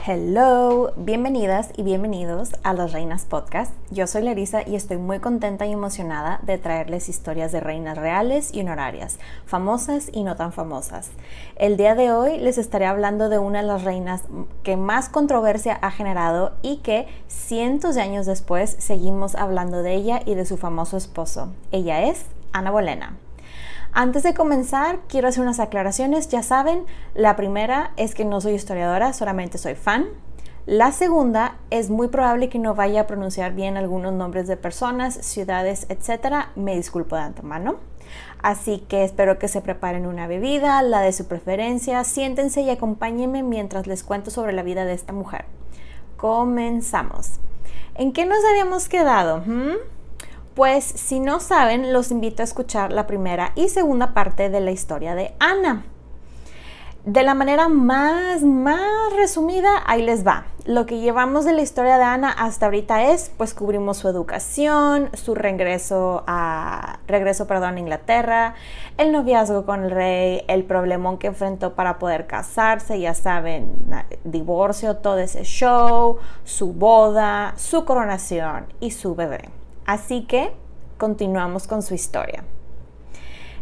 Hello, bienvenidas y bienvenidos a Las Reinas Podcast. Yo soy Larisa y estoy muy contenta y emocionada de traerles historias de reinas reales y honorarias, famosas y no tan famosas. El día de hoy les estaré hablando de una de las reinas que más controversia ha generado y que cientos de años después seguimos hablando de ella y de su famoso esposo. Ella es Ana Bolena. Antes de comenzar, quiero hacer unas aclaraciones. Ya saben, la primera es que no soy historiadora, solamente soy fan. La segunda, es muy probable que no vaya a pronunciar bien algunos nombres de personas, ciudades, etc. Me disculpo de antemano. Así que espero que se preparen una bebida, la de su preferencia. Siéntense y acompáñenme mientras les cuento sobre la vida de esta mujer. Comenzamos. ¿En qué nos habíamos quedado? Pues si no saben, los invito a escuchar la primera y segunda parte de la historia de Ana. De la manera más resumida, ahí les va. Lo que llevamos de la historia de Ana hasta ahorita es, pues cubrimos su educación, su regreso a Inglaterra, el noviazgo con el rey, el problemón que enfrentó para poder casarse, ya saben, divorcio, todo ese show, su boda, su coronación y su bebé. Así que continuamos con su historia.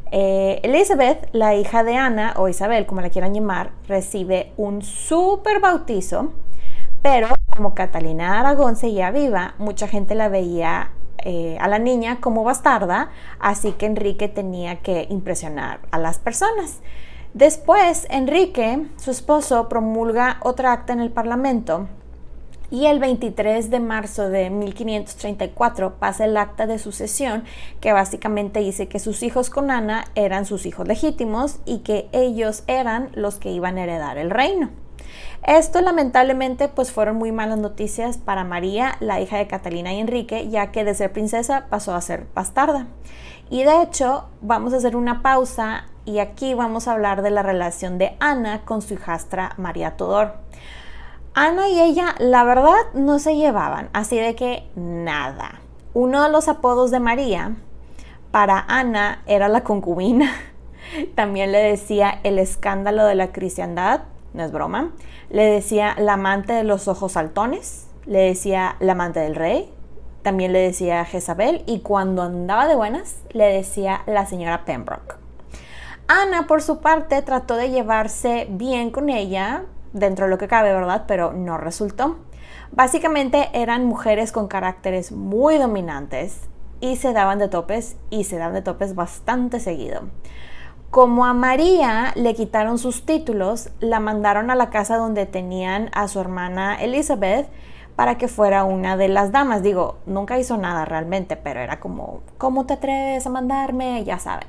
Elizabeth, la hija de Ana, o Isabel, como la quieran llamar, recibe un súper bautizo, pero como Catalina de Aragón seguía viva, mucha gente la veía a la niña como bastarda, así que Enrique tenía que impresionar a las personas. Después, Enrique, su esposo, promulga otra acta en el Parlamento, y el 23 de marzo de 1534 pasa el acta de sucesión que básicamente dice que sus hijos con Ana eran sus hijos legítimos y que ellos eran los que iban a heredar el reino. Esto lamentablemente pues fueron muy malas noticias para María, la hija de Catalina y Enrique, ya que de ser princesa pasó a ser bastarda. Y de hecho vamos a hacer una pausa y aquí vamos a hablar de la relación de Ana con su hijastra María Tudor. Ana y ella, la verdad, no se llevaban, así de que nada. Uno de los apodos de María para Ana era la concubina. También le decía el escándalo de la cristiandad, no es broma. Le decía la amante de los ojos saltones, le decía la amante del rey, también le decía Jezabel y cuando andaba de buenas le decía la señora Pembroke. Ana, por su parte, trató de llevarse bien con ella, dentro de lo que cabe, ¿verdad? Pero no resultó. Básicamente eran mujeres con caracteres muy dominantes y se daban de topes bastante seguido. Como a María le quitaron sus títulos, la mandaron a la casa donde tenían a su hermana Elizabeth para que fuera una de las damas. Digo, nunca hizo nada realmente, pero era como, ¿cómo te atreves a mandarme? Ya saben.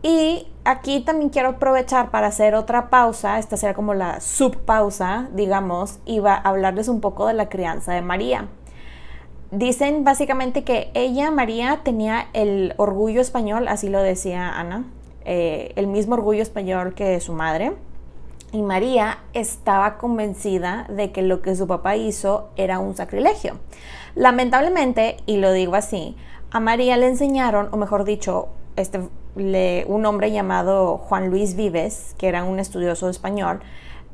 Y aquí también quiero aprovechar para hacer otra pausa, esta será como la subpausa, digamos, y va a hablarles un poco de la crianza de María. Dicen básicamente que ella, María, tenía el orgullo español, así lo decía Ana, el mismo orgullo español que su madre, y María estaba convencida de que lo que su papá hizo era un sacrilegio. Lamentablemente, y lo digo así, a María le enseñaron, o mejor dicho, un hombre llamado Juan Luis Vives, que era un estudioso español,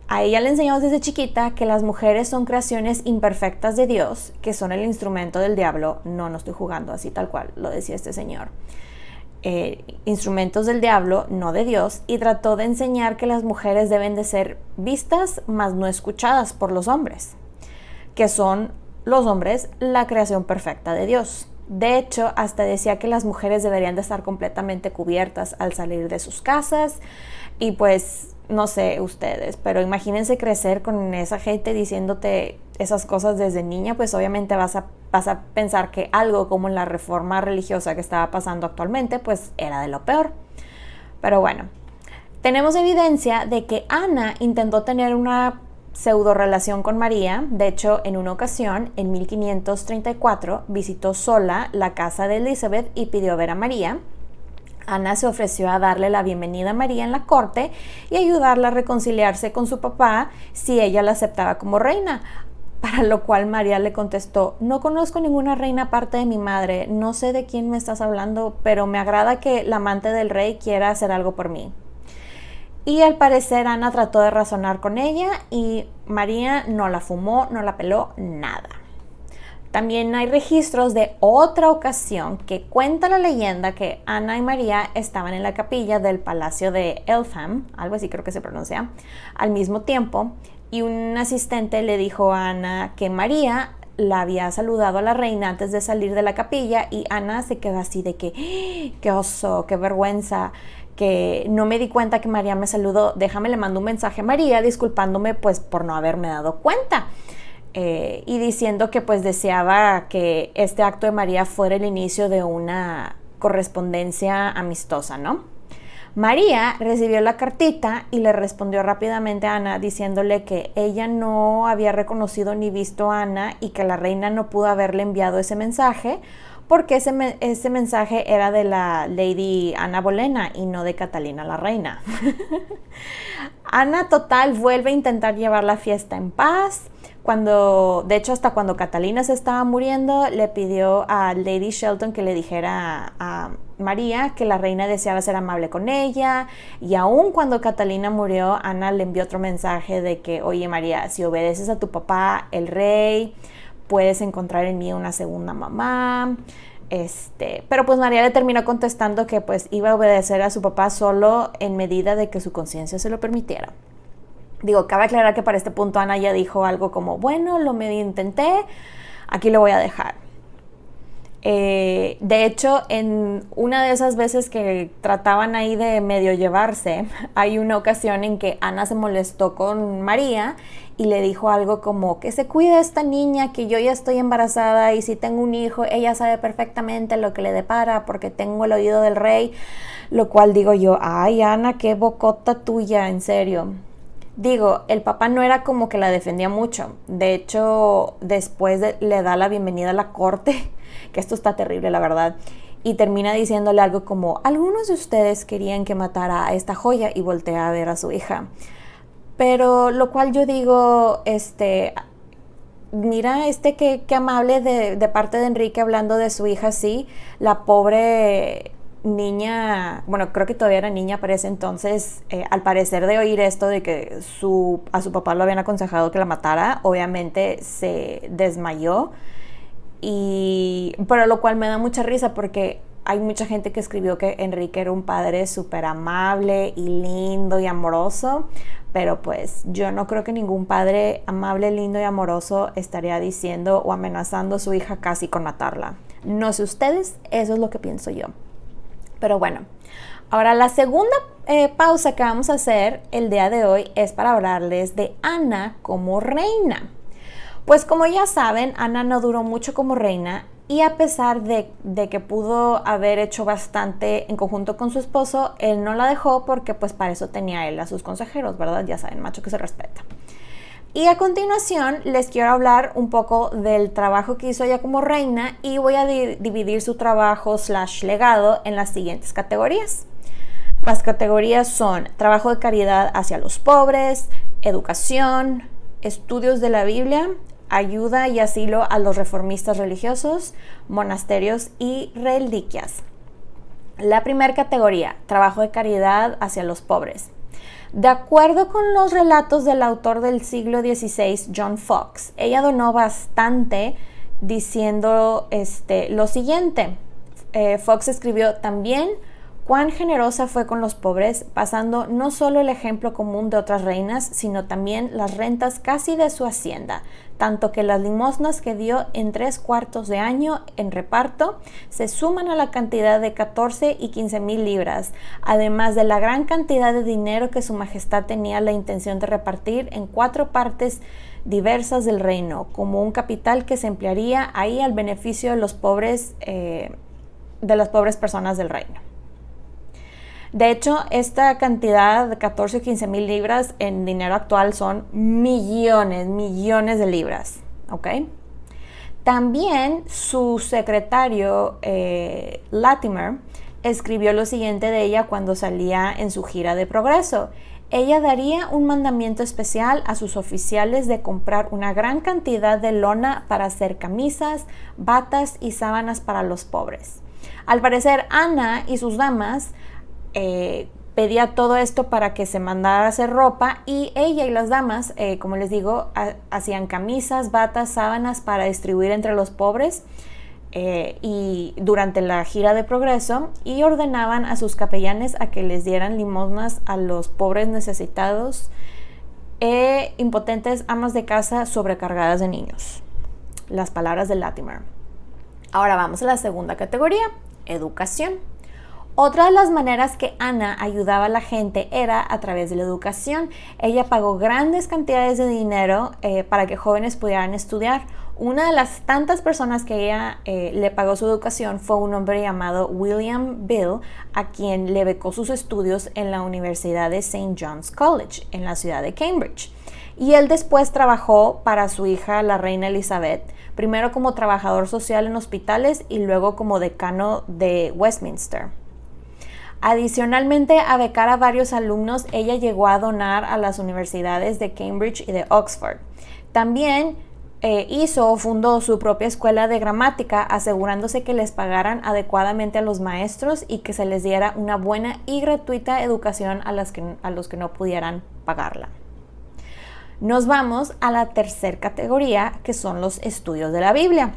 a ella le enseñó desde chiquita que las mujeres son creaciones imperfectas de Dios, que son el instrumento del diablo. No estoy jugando, así tal cual lo decía este señor. Instrumentos del diablo, no de Dios, y trató de enseñar que las mujeres deben de ser vistas, mas no escuchadas por los hombres, que son los hombres la creación perfecta de Dios. De hecho, hasta decía que las mujeres deberían de estar completamente cubiertas al salir de sus casas y pues, no sé ustedes, pero imagínense crecer con esa gente diciéndote esas cosas desde niña, pues obviamente vas a pensar que algo como la reforma religiosa que estaba pasando actualmente, pues era de lo peor. Pero bueno, tenemos evidencia de que Ana intentó tener una pseudo relación con María. De hecho, en una ocasión, en 1534, visitó sola la casa de Elizabeth y pidió ver a María. Ana se ofreció a darle la bienvenida a María en la corte y ayudarla a reconciliarse con su papá si ella la aceptaba como reina, para lo cual María le contestó: no conozco ninguna reina aparte de mi madre, no sé de quién me estás hablando, pero me agrada que la amante del rey quiera hacer algo por mí. Y al parecer Ana trató de razonar con ella y María no la fumó, no la peló, nada. También hay registros de otra ocasión que cuenta la leyenda que Ana y María estaban en la capilla del palacio de Eltham, algo así creo que se pronuncia, al mismo tiempo, y un asistente le dijo a Ana que María la había saludado a la reina antes de salir de la capilla y Ana se quedó así de que, qué oso, qué vergüenza, que no me di cuenta que María me saludó, déjame le mando un mensaje a María disculpándome pues por no haberme dado cuenta. Y diciendo que pues deseaba que este acto de María fuera el inicio de una correspondencia amistosa, ¿no? María recibió la cartita y le respondió rápidamente a Ana diciéndole que ella no había reconocido ni visto a Ana y que la reina no pudo haberle enviado ese mensaje porque ese mensaje era de la Lady Ana Bolena y no de Catalina la reina. Ana total vuelve a intentar llevar la fiesta en paz. De hecho, hasta cuando Catalina se estaba muriendo, le pidió a Lady Shelton que le dijera a María que la reina deseaba ser amable con ella, y aún cuando Catalina murió, Ana le envió otro mensaje de que, oye María, si obedeces a tu papá, el rey, puedes encontrar en mí una segunda mamá. Pero pues María le terminó contestando que pues iba a obedecer a su papá solo en medida de que su conciencia se lo permitiera. Digo, cabe aclarar que para este punto Ana ya dijo algo como, bueno, lo medio intenté, aquí lo voy a dejar. De hecho, en una de esas veces que trataban ahí de medio llevarse, hay una ocasión en que Ana se molestó con María y le dijo algo como, que se cuide esta niña, que yo ya estoy embarazada y si tengo un hijo, ella sabe perfectamente lo que le depara porque tengo el oído del rey, lo cual digo yo, ay Ana, qué bocota tuya, en serio. Digo, el papá no era como que la defendía mucho. De hecho, después le da la bienvenida a la corte, que esto está terrible, la verdad, y termina diciéndole algo como, algunos de ustedes querían que matara a esta joya, y voltea a ver a su hija. Pero lo cual yo digo, mira, qué amable de parte de Enrique hablando de su hija así, la pobre niña, bueno, creo que todavía era niña para ese entonces, al parecer de oír esto de que a su papá lo habían aconsejado que la matara, obviamente se desmayó, pero lo cual me da mucha risa porque hay mucha gente que escribió que Enrique era un padre súper amable y lindo y amoroso, pero pues yo no creo que ningún padre amable, lindo y amoroso estaría diciendo o amenazando a su hija casi con matarla. No sé ustedes, eso es lo que pienso yo. Pero bueno, ahora la segunda pausa que vamos a hacer el día de hoy es para hablarles de Ana como reina. Pues como ya saben, Ana no duró mucho como reina y a pesar de que pudo haber hecho bastante en conjunto con su esposo, él no la dejó porque pues para eso tenía él a sus consejeros, ¿verdad? Ya saben, macho que se respeta. Y a continuación les quiero hablar un poco del trabajo que hizo ella como reina y voy a dividir su trabajo / legado en las siguientes categorías. Las categorías son trabajo de caridad hacia los pobres, educación, estudios de la Biblia, ayuda y asilo a los reformistas religiosos, monasterios y reliquias. La primera categoría, trabajo de caridad hacia los pobres. De acuerdo con los relatos del autor del siglo XVI, John Foxe, ella donó bastante diciendo lo siguiente. Foxe escribió también cuán generosa fue con los pobres, pasando no solo el ejemplo común de otras reinas, sino también las rentas casi de su hacienda, tanto que las limosnas que dio en 3/4 de año en reparto se suman a la cantidad de 14 y 15 mil libras, además de la gran cantidad de dinero que su majestad tenía la intención de repartir en 4 partes diversas del reino, como un capital que se emplearía ahí al beneficio de los pobres, de las pobres personas del reino. De hecho, esta cantidad de 14 o 15 mil libras en dinero actual son millones de libras, ¿ok? También su secretario Latimer escribió lo siguiente de ella cuando salía en su gira de progreso. Ella daría un mandamiento especial a sus oficiales de comprar una gran cantidad de lona para hacer camisas, batas y sábanas para los pobres. Al parecer, Ana y sus damas pedía todo esto para que se mandara a hacer ropa, y ella y las damas, como les digo, hacían camisas, batas, sábanas para distribuir entre los pobres y durante la gira de progreso, y ordenaban a sus capellanes a que les dieran limosnas a los pobres necesitados e impotentes amas de casa sobrecargadas de niños. Las palabras de Latimer. Ahora vamos a la segunda categoría, educación. Otra de las maneras que Ana ayudaba a la gente era a través de la educación. Ella pagó grandes cantidades de dinero para que jóvenes pudieran estudiar. Una de las tantas personas que ella le pagó su educación fue un hombre llamado William Bill, a quien le becó sus estudios en la Universidad de St. John's College, en la ciudad de Cambridge. Y él después trabajó para su hija, la reina Elizabeth, primero como trabajador social en hospitales y luego como decano de Westminster. Adicionalmente a becar a varios alumnos, ella llegó a donar a las universidades de Cambridge y de Oxford. También fundó su propia escuela de gramática, asegurándose que les pagaran adecuadamente a los maestros y que se les diera una buena y gratuita educación a los que no pudieran pagarla. Nos vamos a la tercera categoría, que son los estudios de la Biblia.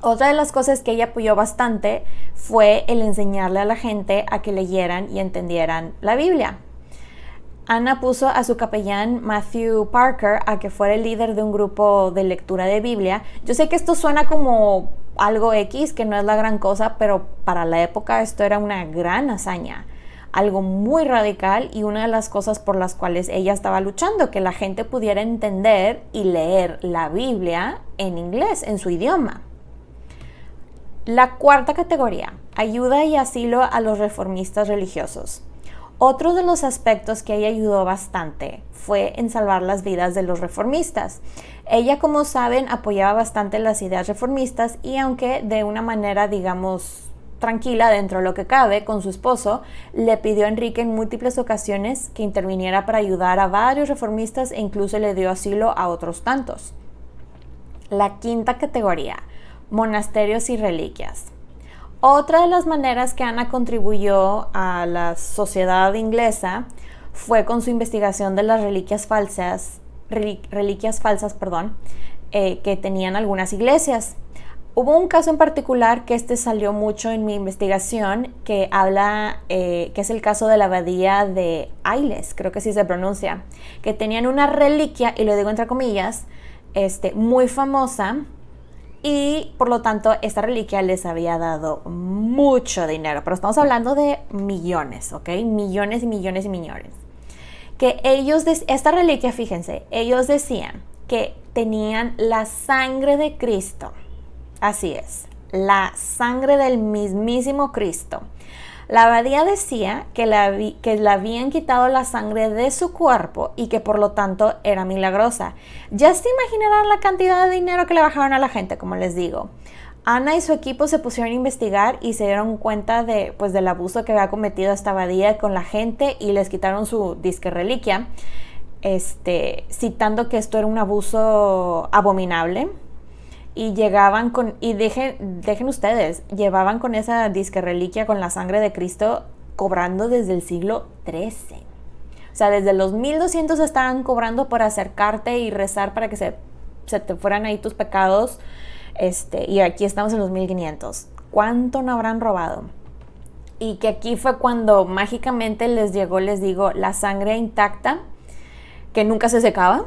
Otra de las cosas que ella apoyó bastante fue el enseñarle a la gente a que leyeran y entendieran la Biblia. Ana puso a su capellán Matthew Parker a que fuera el líder de un grupo de lectura de Biblia. Yo sé que esto suena como algo X, que no es la gran cosa, pero para la época esto era una gran hazaña, algo muy radical, y una de las cosas por las cuales ella estaba luchando, que la gente pudiera entender y leer la Biblia en inglés, en su idioma. La cuarta categoría, ayuda y asilo a los reformistas religiosos. Otro de los aspectos que ella ayudó bastante fue en salvar las vidas de los reformistas. Ella, como saben, apoyaba bastante las ideas reformistas, y aunque de una manera, digamos, tranquila dentro de lo que cabe, con su esposo, le pidió a Enrique en múltiples ocasiones que interviniera para ayudar a varios reformistas e incluso le dio asilo a otros tantos. La quinta categoría, monasterios y reliquias. Otra de las maneras que Ana contribuyó a la sociedad inglesa fue con su investigación de las reliquias falsas, que tenían algunas iglesias. Hubo un caso en particular que salió mucho en mi investigación, que es el caso de la abadía de Ailes, creo que así se pronuncia, que tenían una reliquia, y lo digo entre comillas, muy famosa, y por lo tanto esta reliquia les había dado mucho dinero, pero estamos hablando de millones, ¿ok? Millones y millones y millones. Que esta reliquia, fíjense, ellos decían que tenían la sangre de Cristo. Así es, la sangre del mismísimo Cristo. La abadía decía que le habían quitado la sangre de su cuerpo y que por lo tanto era milagrosa. Ya se imaginarán la cantidad de dinero que le bajaron a la gente, como les digo. Ana y su equipo se pusieron a investigar y se dieron cuenta del abuso que había cometido esta abadía con la gente, y les quitaron su disque reliquia, citando que esto era un abuso abominable. Y llevaban con esa disque reliquia con la sangre de Cristo cobrando desde el siglo XIII. O sea, desde los 1200 estaban cobrando por acercarte y rezar para que se te fueran ahí tus pecados. Y aquí estamos en los 1500. ¿Cuánto no habrán robado? Y que aquí fue cuando mágicamente les llegó, les digo, la sangre intacta, que nunca se secaba.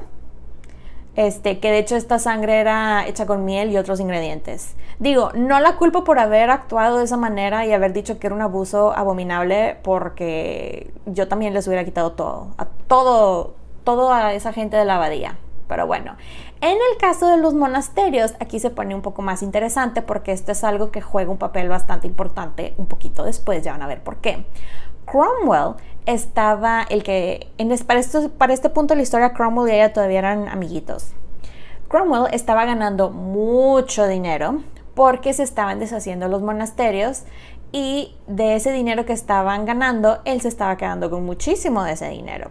Que de hecho esta sangre era hecha con miel y otros ingredientes. Digo, no la culpo por haber actuado de esa manera y haber dicho que era un abuso abominable, porque yo también les hubiera quitado todo a esa gente de la abadía. Pero bueno, en el caso de los monasterios, aquí se pone un poco más interesante, porque esto es algo que juega un papel bastante importante un poquito después, ya van a ver por qué. Cromwell para este punto de la historia, Cromwell y ella todavía eran amiguitos. Cromwell estaba ganando mucho dinero porque se estaban deshaciendo los monasterios, y de ese dinero que estaban ganando, él se estaba quedando con muchísimo de ese dinero.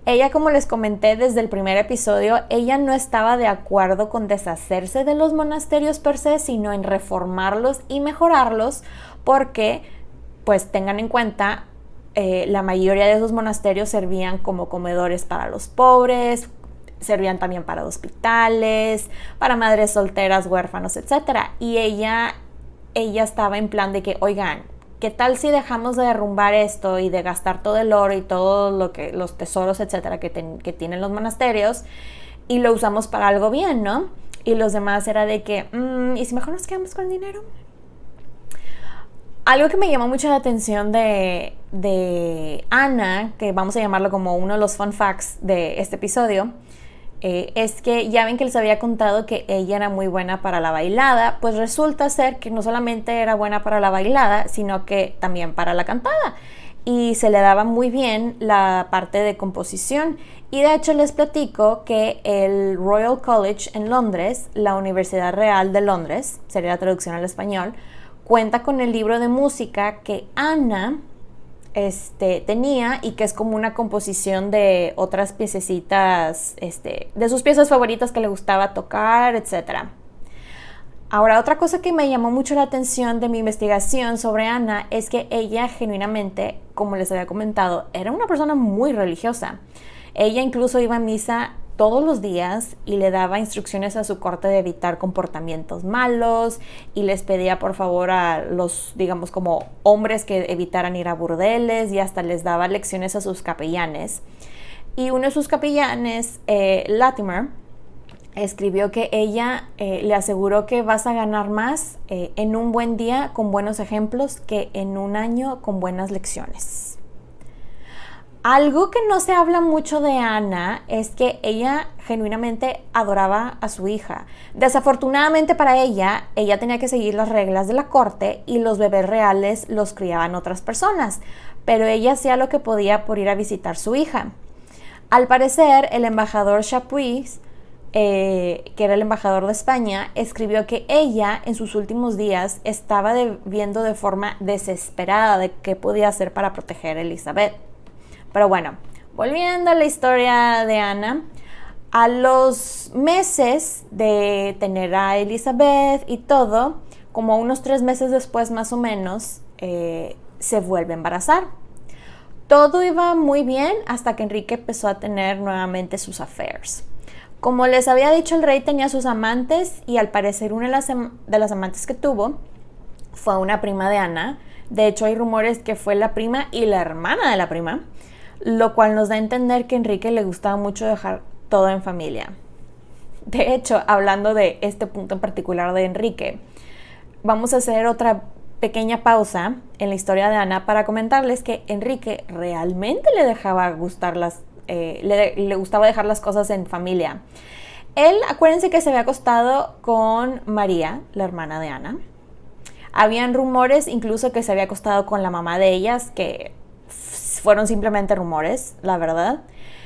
Ella, como les comenté desde el primer episodio, ella no estaba de acuerdo con deshacerse de los monasterios per se, sino en reformarlos y mejorarlos, porque, pues tengan en cuenta, la mayoría de esos monasterios servían como comedores para los pobres, servían también para hospitales, para madres solteras, huérfanos, etc. Y ella estaba en plan de que, oigan, ¿qué tal si dejamos de derrumbar esto y de gastar todo el oro y todo lo que los tesoros, etcétera, que tienen los monasterios y lo usamos para algo bien, ¿no? Y los demás era de que, ¿y si mejor nos quedamos con el dinero? Algo que me llamó mucho la atención de Ana, que vamos a llamarlo como uno de los fun facts de este episodio, es que ya ven que les había contado que ella era muy buena para la bailada. Pues resulta ser que no solamente era buena para la bailada, sino que también para la cantada, y se le daba muy bien la parte de composición. Y de hecho les platico que el Royal College en Londres, la Universidad Real de Londres, sería la traducción al español, cuenta con el libro de música que Ana tenía, y que es como una composición de otras piececitas, de sus piezas favoritas que le gustaba tocar, etc. Ahora, otra cosa que me llamó mucho la atención de mi investigación sobre Ana es que ella genuinamente, como les había comentado, era una persona muy religiosa. Ella incluso iba a misa todos los días y le daba instrucciones a su corte de evitar comportamientos malos, y les pedía por favor a los, digamos, como hombres que evitaran ir a burdeles, y hasta les daba lecciones a sus capellanes. Y uno de sus capellanes, Latimer, escribió que ella le aseguró que vas a ganar más en un buen día con buenos ejemplos que en un año con buenas lecciones. Algo que no se habla mucho de Ana es que ella genuinamente adoraba a su hija. Desafortunadamente para ella tenía que seguir las reglas de la corte y los bebés reales los criaban otras personas, pero ella hacía lo que podía por ir a visitar a su hija. Al parecer, el embajador Chapuis, que era el embajador de España, escribió que ella en sus últimos días estaba viendo de forma desesperada de qué podía hacer para proteger a Elizabeth. Pero bueno, volviendo a la historia de Ana, a los meses de tener a Elizabeth y todo, como unos 3 meses después más o menos, se vuelve a embarazar. Todo iba muy bien hasta que Enrique empezó a tener nuevamente sus affairs. Como les había dicho, el rey tenía sus amantes, y al parecer una de las amantes que tuvo fue una prima de Ana. De hecho, hay rumores que fue la prima y la hermana de la prima, lo cual nos da a entender que a Enrique le gustaba mucho dejar todo en familia. De hecho, hablando de este punto en particular de Enrique, vamos a hacer otra pequeña pausa en la historia de Ana para comentarles que Enrique realmente le gustaba dejar las cosas en familia. Él, acuérdense que se había acostado con María, la hermana de Ana. Habían rumores incluso que se había acostado con la mamá de ellas, que fueron simplemente rumores, la verdad.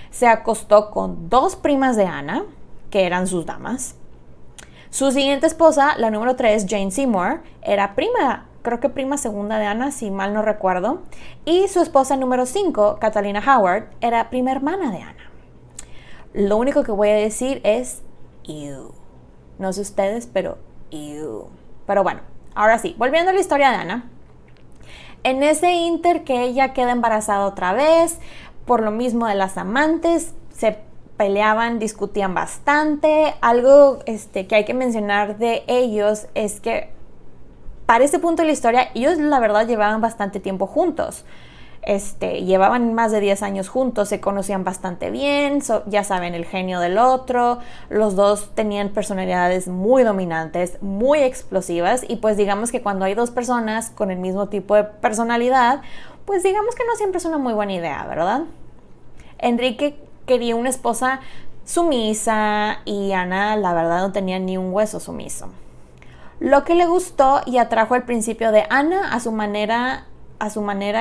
Se acostó con 2 primas de Ana, que eran sus damas. Su siguiente esposa, la número 3, Jane Seymour, era prima, creo que prima segunda de Ana, si mal no recuerdo. Y su esposa número 5, Catalina Howard, era prima hermana de Ana. Lo único que voy a decir es ew. No sé ustedes, pero ew. Pero bueno, ahora sí, volviendo a la historia de Ana. En ese inter que ella queda embarazada otra vez, por lo mismo de las amantes, se peleaban, discutían bastante. Algo que hay que mencionar de ellos es que para este punto de la historia, ellos la verdad llevaban bastante tiempo juntos. Llevaban más de 10 años juntos, se conocían bastante bien, ya saben, el genio del otro. Los dos tenían personalidades muy dominantes, muy explosivas, y pues digamos que cuando hay 2 personas con el mismo tipo de personalidad, pues digamos que no siempre es una muy buena idea, ¿verdad? Enrique quería una esposa sumisa y Ana, la verdad, no tenía ni un hueso sumiso. Lo que le gustó y atrajo al principio de Ana a su manera,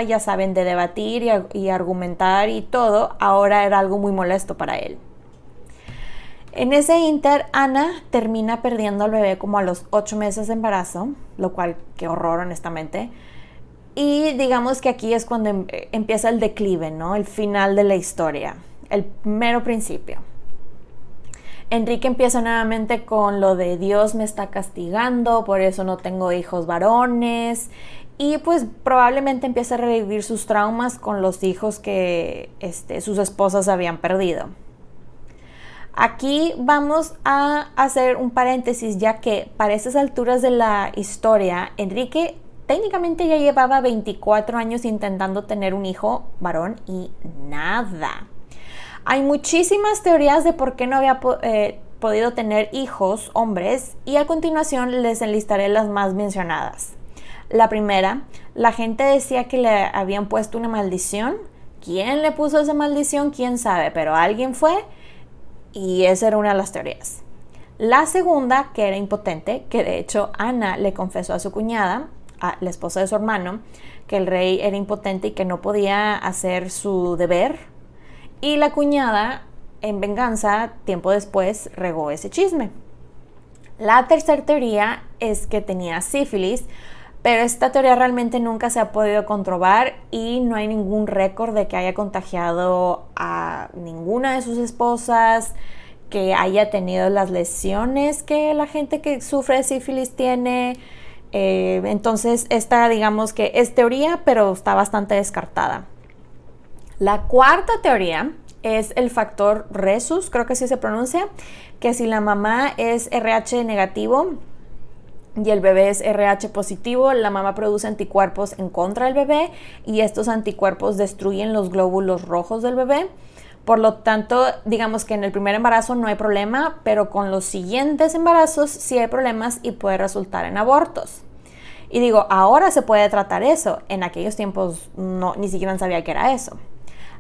ya saben, de debatir y argumentar y todo, ahora era algo muy molesto para él. En ese inter, Ana termina perdiendo al bebé como a los 8 meses de embarazo, lo cual, qué horror, honestamente. Y digamos que aquí es cuando empieza el declive, ¿no? El final de la historia, el mero principio. Enrique empieza nuevamente con lo de Dios me está castigando, por eso no tengo hijos varones. y pues probablemente empieza a revivir sus traumas con los hijos que sus esposas habían perdido. Aquí vamos a hacer un paréntesis, ya que para estas alturas de la historia, Enrique técnicamente ya llevaba 24 años intentando tener un hijo varón y nada. Hay muchísimas teorías de por qué no había podido tener hijos hombres, y a continuación les enlistaré las más mencionadas. La primera, la gente decía que le habían puesto una maldición. ¿Quién le puso esa maldición? ¿Quién sabe? Pero alguien fue, y esa era una de las teorías. La segunda, que era impotente, que de hecho Ana le confesó a su cuñada, a la esposa de su hermano, que el rey era impotente y que no podía hacer su deber. Y la cuñada, en venganza, tiempo después, regó ese chisme. La tercera teoría es que tenía sífilis, pero esta teoría realmente nunca se ha podido comprobar y no hay ningún récord de que haya contagiado a ninguna de sus esposas, que haya tenido las lesiones que la gente que sufre de sífilis tiene. Entonces esta, digamos que es teoría, pero está bastante descartada. La cuarta teoría es el factor Rhesus, creo que así se pronuncia, que si la mamá es RH negativo y el bebé es RH positivo, la mamá produce anticuerpos en contra del bebé y estos anticuerpos destruyen los glóbulos rojos del bebé. Por lo tanto, digamos que en el primer embarazo no hay problema, pero con los siguientes embarazos sí hay problemas y puede resultar en abortos. Y digo, ahora se puede tratar eso. En aquellos tiempos no, ni siquiera sabía que era eso.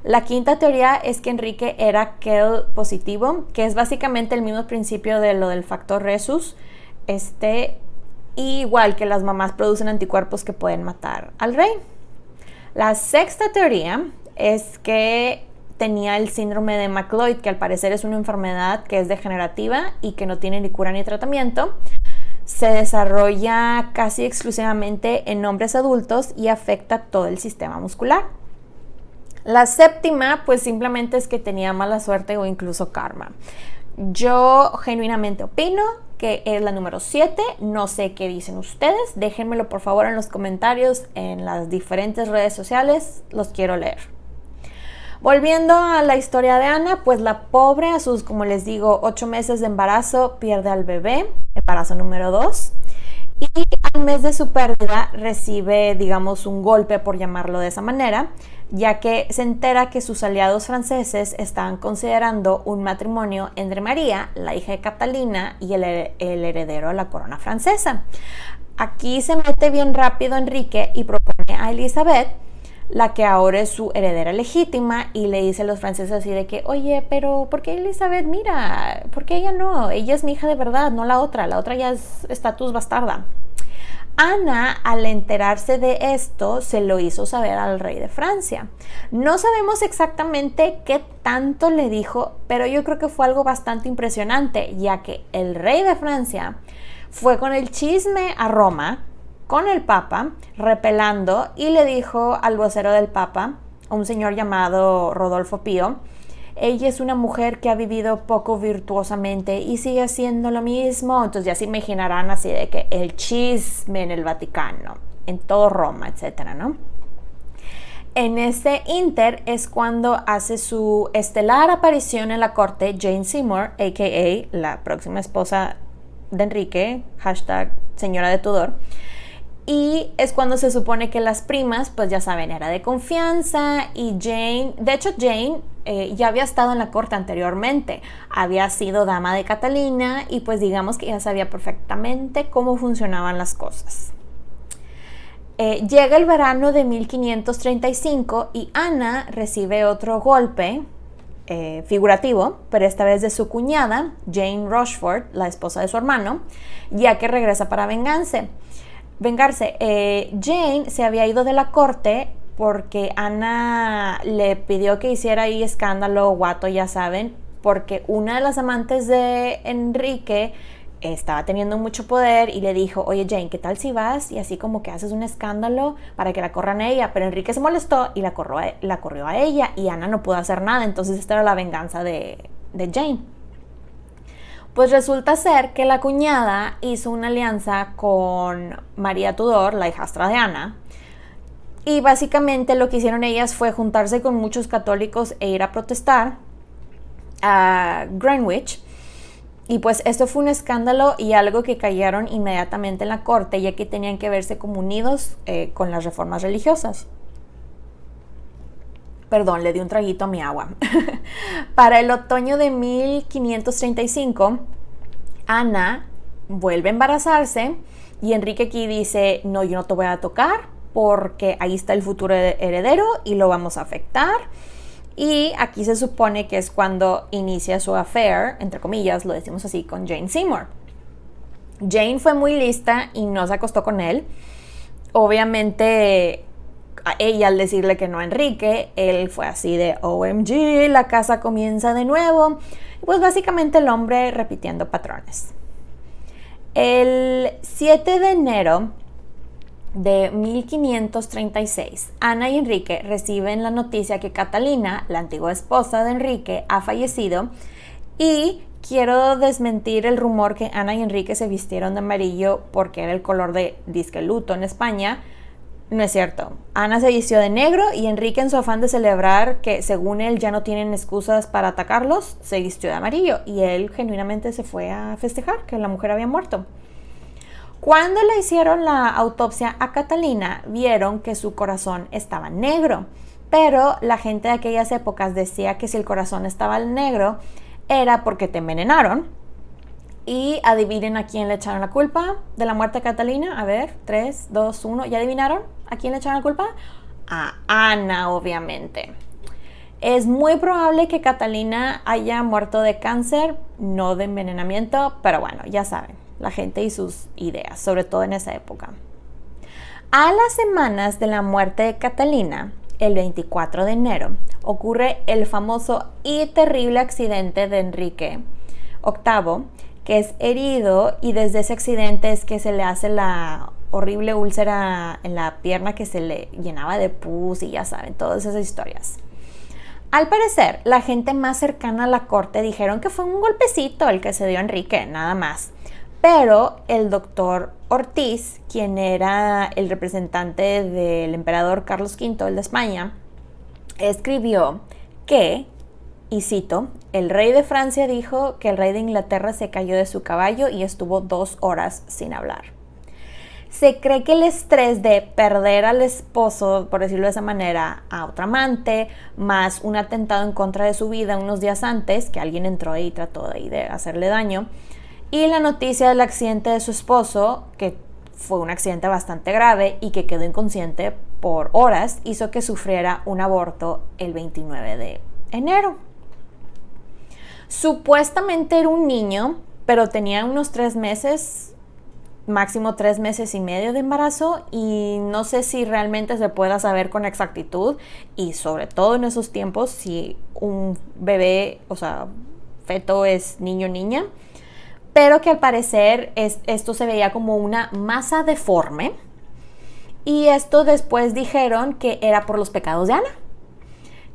La quinta teoría es que Enrique era KEL positivo, que es básicamente el mismo principio de lo del factor Rhesus. Igual que las mamás producen anticuerpos que pueden matar al rey. La sexta teoría es que tenía el síndrome de Macleod, que al parecer es una enfermedad que es degenerativa y que no tiene ni cura ni tratamiento. Se desarrolla casi exclusivamente en hombres adultos y afecta todo el sistema muscular. La séptima, pues simplemente es que tenía mala suerte o incluso karma. Yo genuinamente opino que es la número 7, no sé qué dicen ustedes, déjenmelo por favor en los comentarios en las diferentes redes sociales, los quiero leer. Volviendo a la historia de Ana, pues la pobre a sus, como les digo, 8 meses de embarazo pierde al bebé, embarazo número 2, y al mes de su pérdida recibe, digamos, un golpe, por llamarlo de esa manera, ya que se entera que sus aliados franceses estaban considerando un matrimonio entre María, la hija de Catalina, y el heredero a la corona francesa. Aquí se mete bien rápido Enrique y propone a Elizabeth, la que ahora es su heredera legítima, y le dice a los franceses así de que, oye, pero ¿por qué Elizabeth? Mira, ¿por qué ella no? Ella es mi hija de verdad, no la otra ya es estatus bastarda. Ana, al enterarse de esto, se lo hizo saber al rey de Francia. No sabemos exactamente qué tanto le dijo, pero yo creo que fue algo bastante impresionante, ya que el rey de Francia fue con el chisme a Roma, con el Papa, repelando, y le dijo al vocero del Papa, un señor llamado Rodolfo Pío, ella es una mujer que ha vivido poco virtuosamente y sigue haciendo lo mismo. Entonces ya se imaginarán así de que el chisme en el Vaticano, en todo Roma, etcétera, ¿no? En ese inter es cuando hace su estelar aparición en la corte Jane Seymour, a.k.a. la próxima esposa de Enrique, hashtag señora de Tudor. Y es cuando se supone que las primas, pues ya saben, era de confianza, y Jane, de hecho Jane ya había estado en la corte anteriormente, había sido dama de Catalina y pues digamos que ya sabía perfectamente cómo funcionaban las cosas. Llega el verano de 1535 y Ana recibe otro golpe figurativo, pero esta vez de su cuñada, Jane Rochford, la esposa de su hermano, ya que regresa para vengarse. Jane se había ido de la corte porque Ana le pidió que hiciera ahí escándalo, guato, ya saben, porque una de las amantes de Enrique estaba teniendo mucho poder y le dijo, oye Jane, ¿qué tal si vas y así como que haces un escándalo para que la corran a ella? Pero Enrique se molestó y la corrió a ella, y Ana no pudo hacer nada. Entonces esta era la venganza de Jane. Pues resulta ser que la cuñada hizo una alianza con María Tudor, la hijastra de Ana, Y básicamente lo que hicieron ellas fue juntarse con muchos católicos e ir a protestar a Greenwich. Y pues esto fue un escándalo y algo que cayeron inmediatamente en la corte, ya que tenían que verse como unidos con las reformas religiosas. Perdón, le di un traguito a mi agua. Para el otoño de 1535, Ana vuelve a embarazarse y Enrique aquí dice, no, yo no te voy a tocar porque ahí está el futuro heredero y lo vamos a afectar. Y aquí se supone que es cuando inicia su affair, entre comillas, lo decimos así, con Jane Seymour. Jane fue muy lista y no se acostó con él. Obviamente, a ella al decirle que no a Enrique, él fue así de OMG, la casa comienza de nuevo. Pues básicamente el hombre repitiendo patrones. El 7 de enero de 1536, Ana y Enrique reciben la noticia que Catalina, la antigua esposa de Enrique, ha fallecido, y quiero desmentir el rumor que Ana y Enrique se vistieron de amarillo porque era el color de disque luto en España. No es cierto. Ana se vistió de negro y Enrique, en su afán de celebrar que según él ya no tienen excusas para atacarlos, se vistió de amarillo y él genuinamente se fue a festejar que la mujer había muerto. Cuando le hicieron la autopsia a Catalina, vieron que su corazón estaba negro, pero la gente de aquellas épocas decía que si el corazón estaba negro era porque te envenenaron. Y adivinen a quién le echaron la culpa de la muerte de Catalina. A ver, 3, 2, 1, ¿ya adivinaron a quién le echaron la culpa? A Ana, obviamente. Es muy probable que Catalina haya muerto de cáncer, no de envenenamiento, pero bueno, ya saben. La gente y sus ideas, sobre todo en esa época. A las semanas de la muerte de Catalina, el 24 de enero, ocurre el famoso y terrible accidente de Enrique VIII, que es herido y desde ese accidente es que se le hace la horrible úlcera en la pierna que se le llenaba de pus y ya saben, todas esas historias. Al parecer, la gente más cercana a la corte dijeron que fue un golpecito el que se dio a Enrique, nada más. Pero el doctor Ortiz, quien era el representante del emperador Carlos V, el de España, escribió que, y cito, el rey de Francia dijo que el rey de Inglaterra se cayó de su caballo y estuvo 2 horas sin hablar. Se cree que el estrés de perder al esposo, por decirlo de esa manera, a otra amante, más un atentado en contra de su vida unos días antes, que alguien entró ahí y trató de hacerle daño, y la noticia del accidente de su esposo, que fue un accidente bastante grave y que quedó inconsciente por horas, hizo que sufriera un aborto el 29 de enero. Supuestamente era un niño, pero tenía unos 3 meses, máximo 3 meses y medio de embarazo, y no sé si realmente se pueda saber con exactitud, y sobre todo en esos tiempos, si un bebé, o sea, feto es niño o niña, pero que al parecer esto se veía como una masa deforme, y esto después dijeron que era por los pecados de Ana,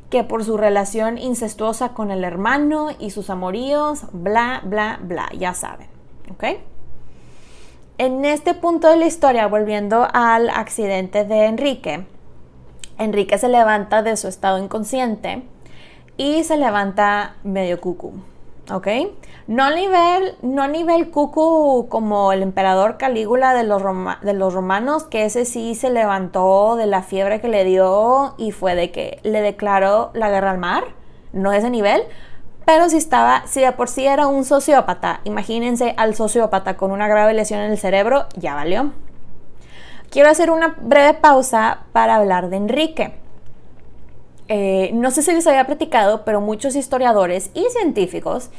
que por su relación incestuosa con el hermano y sus amoríos, bla, bla, bla, ya saben, ¿ok? En este punto de la historia, volviendo al accidente de Enrique, Enrique se levanta de su estado inconsciente y se levanta medio cucú, ¿ok? No a nivel cucú como el emperador Calígula de los romanos, que ese sí se levantó de la fiebre que le dio y fue de que le declaró la guerra al mar, no ese nivel, pero si de por sí era un sociópata, imagínense al sociópata con una grave lesión en el cerebro, ya valió. Quiero hacer una breve pausa para hablar de Enrique. No sé si les había platicado, pero muchos historiadores y científicos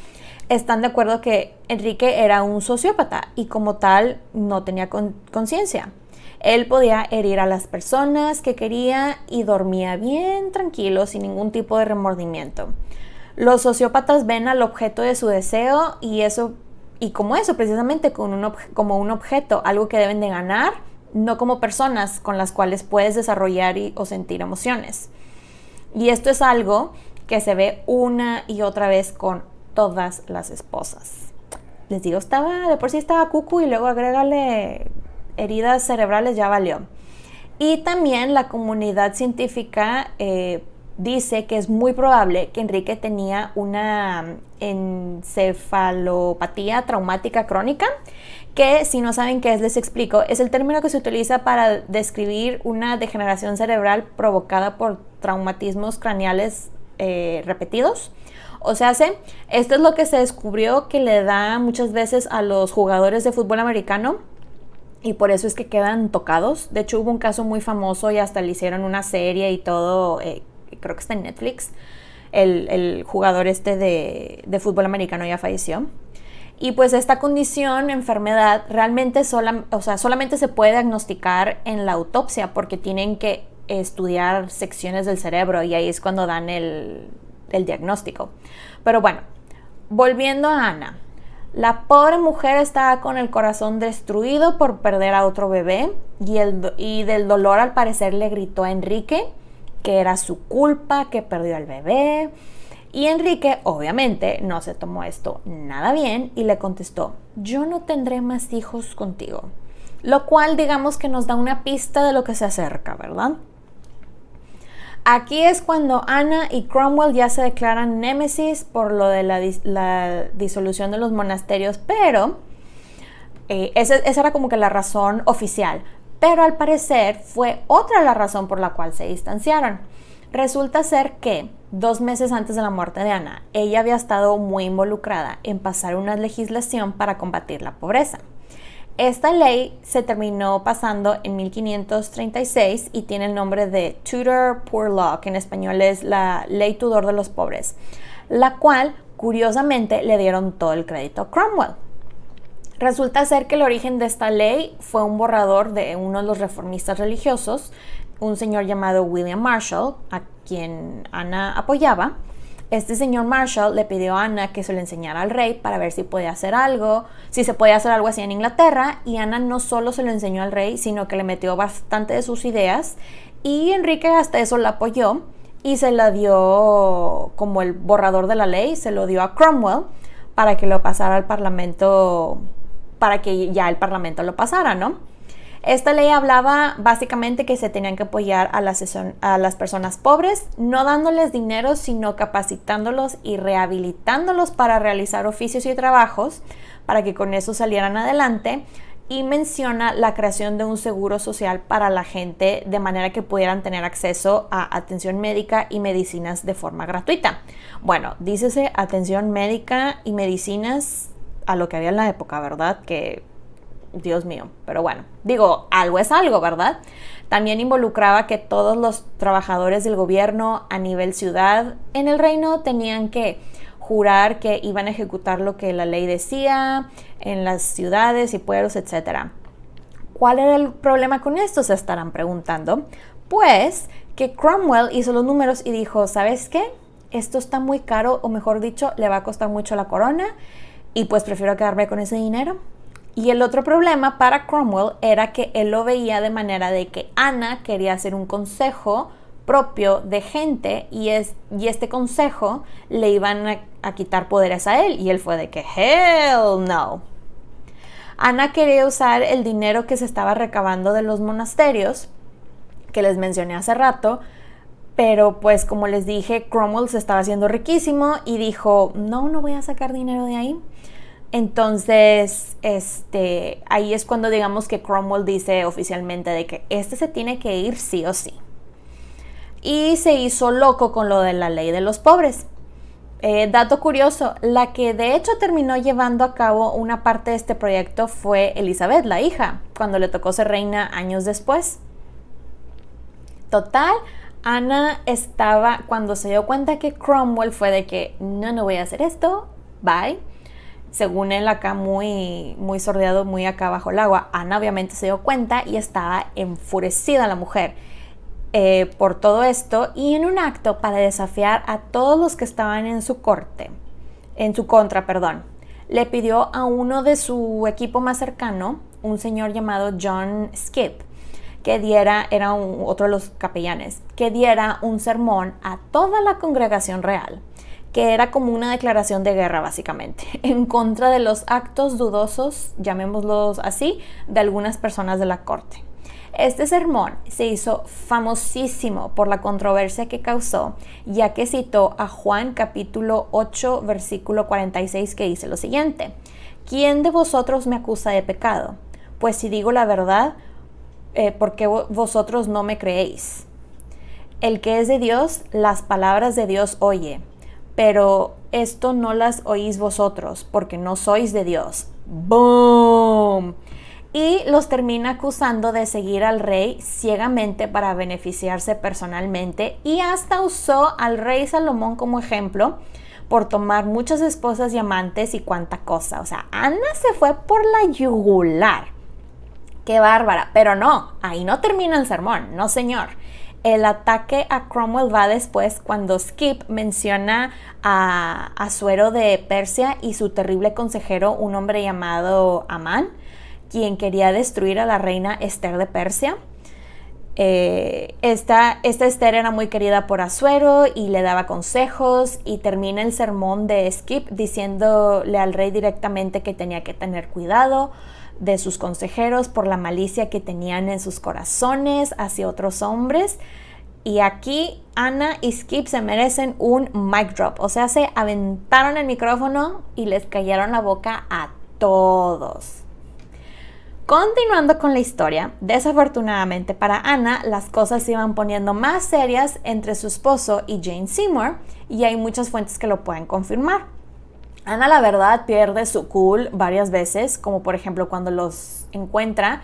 están de acuerdo que Enrique era un sociópata y como tal no tenía conciencia. Él podía herir a las personas que quería y dormía bien tranquilo sin ningún tipo de remordimiento. Los sociópatas ven al objeto de su deseo y como eso, precisamente como un objeto, algo que deben de ganar, no como personas con las cuales puedes desarrollar o sentir emociones. Y esto es algo que se ve una y otra vez con todas las esposas. Les digo, de por sí estaba cucu y luego agrégale heridas cerebrales, ya valió. Y también la comunidad científica dice que es muy probable que Enrique tenía una encefalopatía traumática crónica, que si no saben qué es, les explico. Es el término que se utiliza para describir una degeneración cerebral provocada por traumatismos craneales repetidos. O sea, esto es lo que se descubrió que le da muchas veces a los jugadores de fútbol americano y por eso es que quedan tocados. De hecho, hubo un caso muy famoso y hasta le hicieron una serie y todo, creo que está en Netflix. El jugador de fútbol americano ya falleció. Y pues esta condición, enfermedad, realmente solamente se puede diagnosticar en la autopsia porque tienen que estudiar secciones del cerebro y ahí es cuando dan el diagnóstico. Pero bueno, volviendo a Ana. La pobre mujer estaba con el corazón destruido por perder a otro bebé y del dolor al parecer le gritó a Enrique que era su culpa, que perdió al bebé. Y Enrique obviamente no se tomó esto nada bien y le contestó: yo no tendré más hijos contigo. Lo cual digamos que nos da una pista de lo que se acerca, ¿verdad? Aquí es cuando Ana y Cromwell ya se declaran némesis por lo de la disolución de los monasterios, pero esa era como que la razón oficial. Pero al parecer fue otra la razón por la cual se distanciaron. Resulta ser que 2 meses antes de la muerte de Ana, ella había estado muy involucrada en pasar una legislación para combatir la pobreza. Esta ley se terminó pasando en 1536 y tiene el nombre de Tudor Poor Law, que en español es la Ley Tudor de los Pobres, la cual, curiosamente, le dieron todo el crédito a Cromwell. Resulta ser que el origen de esta ley fue un borrador de uno de los reformistas religiosos, un señor llamado William Marshall, a quien Ana apoyaba. Este señor Marshall le pidió a Ana que se lo enseñara al rey para ver si podía hacer algo, si se podía hacer algo así en Inglaterra, y Ana no solo se lo enseñó al rey, sino que le metió bastante de sus ideas, y Enrique hasta eso la apoyó, y se la dio como el borrador de la ley, se lo dio a Cromwell para que lo pasara al parlamento, para que ya el parlamento lo pasara, ¿no? Esta ley hablaba básicamente que se tenían que apoyar a las personas pobres, no dándoles dinero, sino capacitándolos y rehabilitándolos para realizar oficios y trabajos, para que con eso salieran adelante, y menciona la creación de un seguro social para la gente, de manera que pudieran tener acceso a atención médica y medicinas de forma gratuita. Bueno, dícese atención médica y medicinas a lo que había en la época, ¿verdad? Que Dios mío, pero bueno, digo, algo es algo, ¿verdad? También involucraba que todos los trabajadores del gobierno a nivel ciudad en el reino tenían que jurar que iban a ejecutar lo que la ley decía en las ciudades y pueblos, etc. ¿Cuál era el problema con esto? Se estarán preguntando. Pues que Cromwell hizo los números y dijo: ¿sabes qué? Esto está muy caro, o mejor dicho, le va a costar mucho la corona, y pues prefiero quedarme con ese dinero. Y el otro problema para Cromwell era que él lo veía de manera de que Ana quería hacer un consejo propio de gente y este consejo le iban a quitar poderes a él, y él fue de que hell no. Ana quería usar el dinero que se estaba recabando de los monasterios, que les mencioné hace rato, pero pues como les dije, Cromwell se estaba haciendo riquísimo y dijo: no voy a sacar dinero de ahí. Entonces, ahí es cuando digamos que Cromwell dice oficialmente de que se tiene que ir sí o sí. Y se hizo loco con lo de la ley de los pobres. Dato curioso, la que de hecho terminó llevando a cabo una parte de este proyecto fue Elizabeth, la hija, cuando le tocó ser reina años después. Total, Ana cuando se dio cuenta que Cromwell fue de que no voy a hacer esto, bye. Según él acá muy sordeado, muy acá bajo el agua. Ana obviamente se dio cuenta y estaba enfurecida la mujer por todo esto, y en un acto para desafiar a todos los que estaban en su contra, le pidió a uno de su equipo más cercano, un señor llamado John Skip, era otro de los capellanes, que diera un sermón a toda la congregación real, que era como una declaración de guerra básicamente, en contra de los actos dudosos, llamémoslos así, de algunas personas de la corte. Este sermón se hizo famosísimo por la controversia que causó, ya que citó a Juan capítulo 8, versículo 46, que dice lo siguiente: ¿Quién de vosotros me acusa de pecado? Pues si digo la verdad, ¿por qué vosotros no me creéis? El que es de Dios, las palabras de Dios oye, pero esto no las oís vosotros, porque no sois de Dios. ¡Boom! Y los termina acusando de seguir al rey ciegamente para beneficiarse personalmente, y hasta usó al rey Salomón como ejemplo por tomar muchas esposas y amantes y cuánta cosa. O sea, Ana se fue por la yugular. ¡Qué bárbara! Pero no, ahí no termina el sermón, no señor. El ataque a Cromwell va después, cuando Skip menciona a Asuero de Persia y su terrible consejero, un hombre llamado Amán, quien quería destruir a la reina Esther de Persia. Esta Esther era muy querida por Asuero y le daba consejos, y termina el sermón de Skip diciéndole al rey directamente que tenía que tener cuidado de sus consejeros por la malicia que tenían en sus corazones hacia otros hombres. Y aquí Ana y Skip se merecen un mic drop, o sea, se aventaron el micrófono y les callaron la boca a todos. Continuando con la historia, desafortunadamente para Ana, las cosas se iban poniendo más serias entre su esposo y Jane Seymour, y hay muchas fuentes que lo pueden confirmar. Ana, la verdad, pierde su cool varias veces, como por ejemplo cuando los encuentra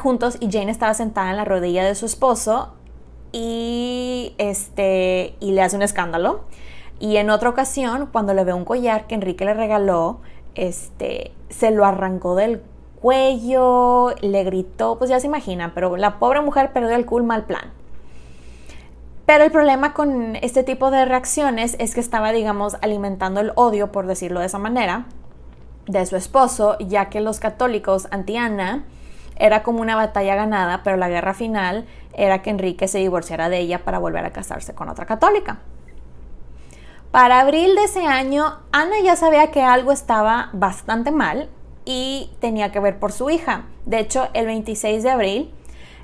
juntos y Jane estaba sentada en la rodilla de su esposo y le hace un escándalo. Y en otra ocasión, cuando le ve un collar que Enrique le regaló, se lo arrancó del cuello, le gritó, pues ya se imaginan, pero la pobre mujer perdió el cool, mal plan. Pero el problema con este tipo de reacciones es que estaba, digamos, alimentando el odio, por decirlo de esa manera, de su esposo, ya que los católicos anti-Ana era como una batalla ganada, pero la guerra final era que Enrique se divorciara de ella para volver a casarse con otra católica. Para abril de ese año, Ana ya sabía que algo estaba bastante mal y tenía que ver por su hija. De hecho, el 26 de abril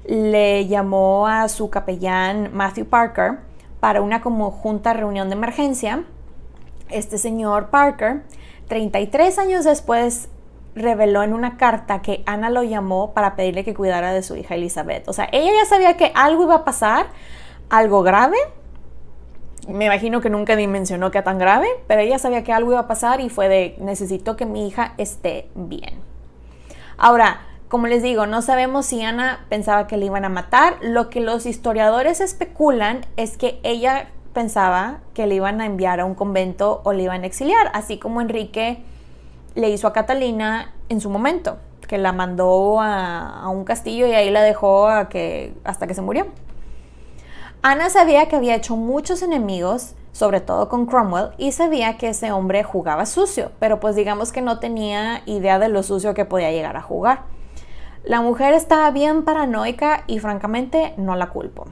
le llamó a su capellán Matthew Parker para una como junta reunión de emergencia. Este señor Parker, 33 años después, reveló en una carta que Ana lo llamó para pedirle que cuidara de su hija Elizabeth. O sea, ella ya sabía que algo iba a pasar, algo grave. Me imagino que nunca dimensionó que era tan grave, pero ella sabía que algo iba a pasar y fue de: necesito que mi hija esté bien. Ahora, como les digo, no sabemos si Ana pensaba que le iban a matar. Lo que los historiadores especulan es que ella pensaba que le iban a enviar a un convento o le iban a exiliar, así como Enrique le hizo a Catalina en su momento, que la mandó a un castillo y ahí la dejó hasta que se murió. Ana sabía que había hecho muchos enemigos, sobre todo con Cromwell, y sabía que ese hombre jugaba sucio, pero pues digamos que no tenía idea de lo sucio que podía llegar a jugar. La mujer estaba bien paranoica y francamente no la culpo.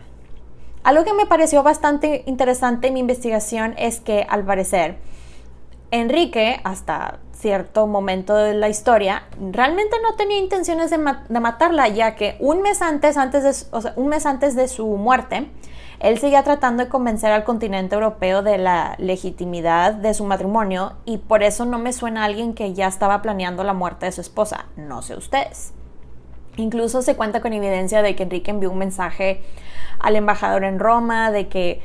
Algo que me pareció bastante interesante en mi investigación es que, al parecer, Enrique, hasta cierto momento de la historia, realmente no tenía intenciones de matarla, ya que un mes antes de su muerte, él seguía tratando de convencer al continente europeo de la legitimidad de su matrimonio, y por eso no me suena a alguien que ya estaba planeando la muerte de su esposa. No sé ustedes. Incluso se cuenta con evidencia de que Enrique envió un mensaje al embajador en Roma de que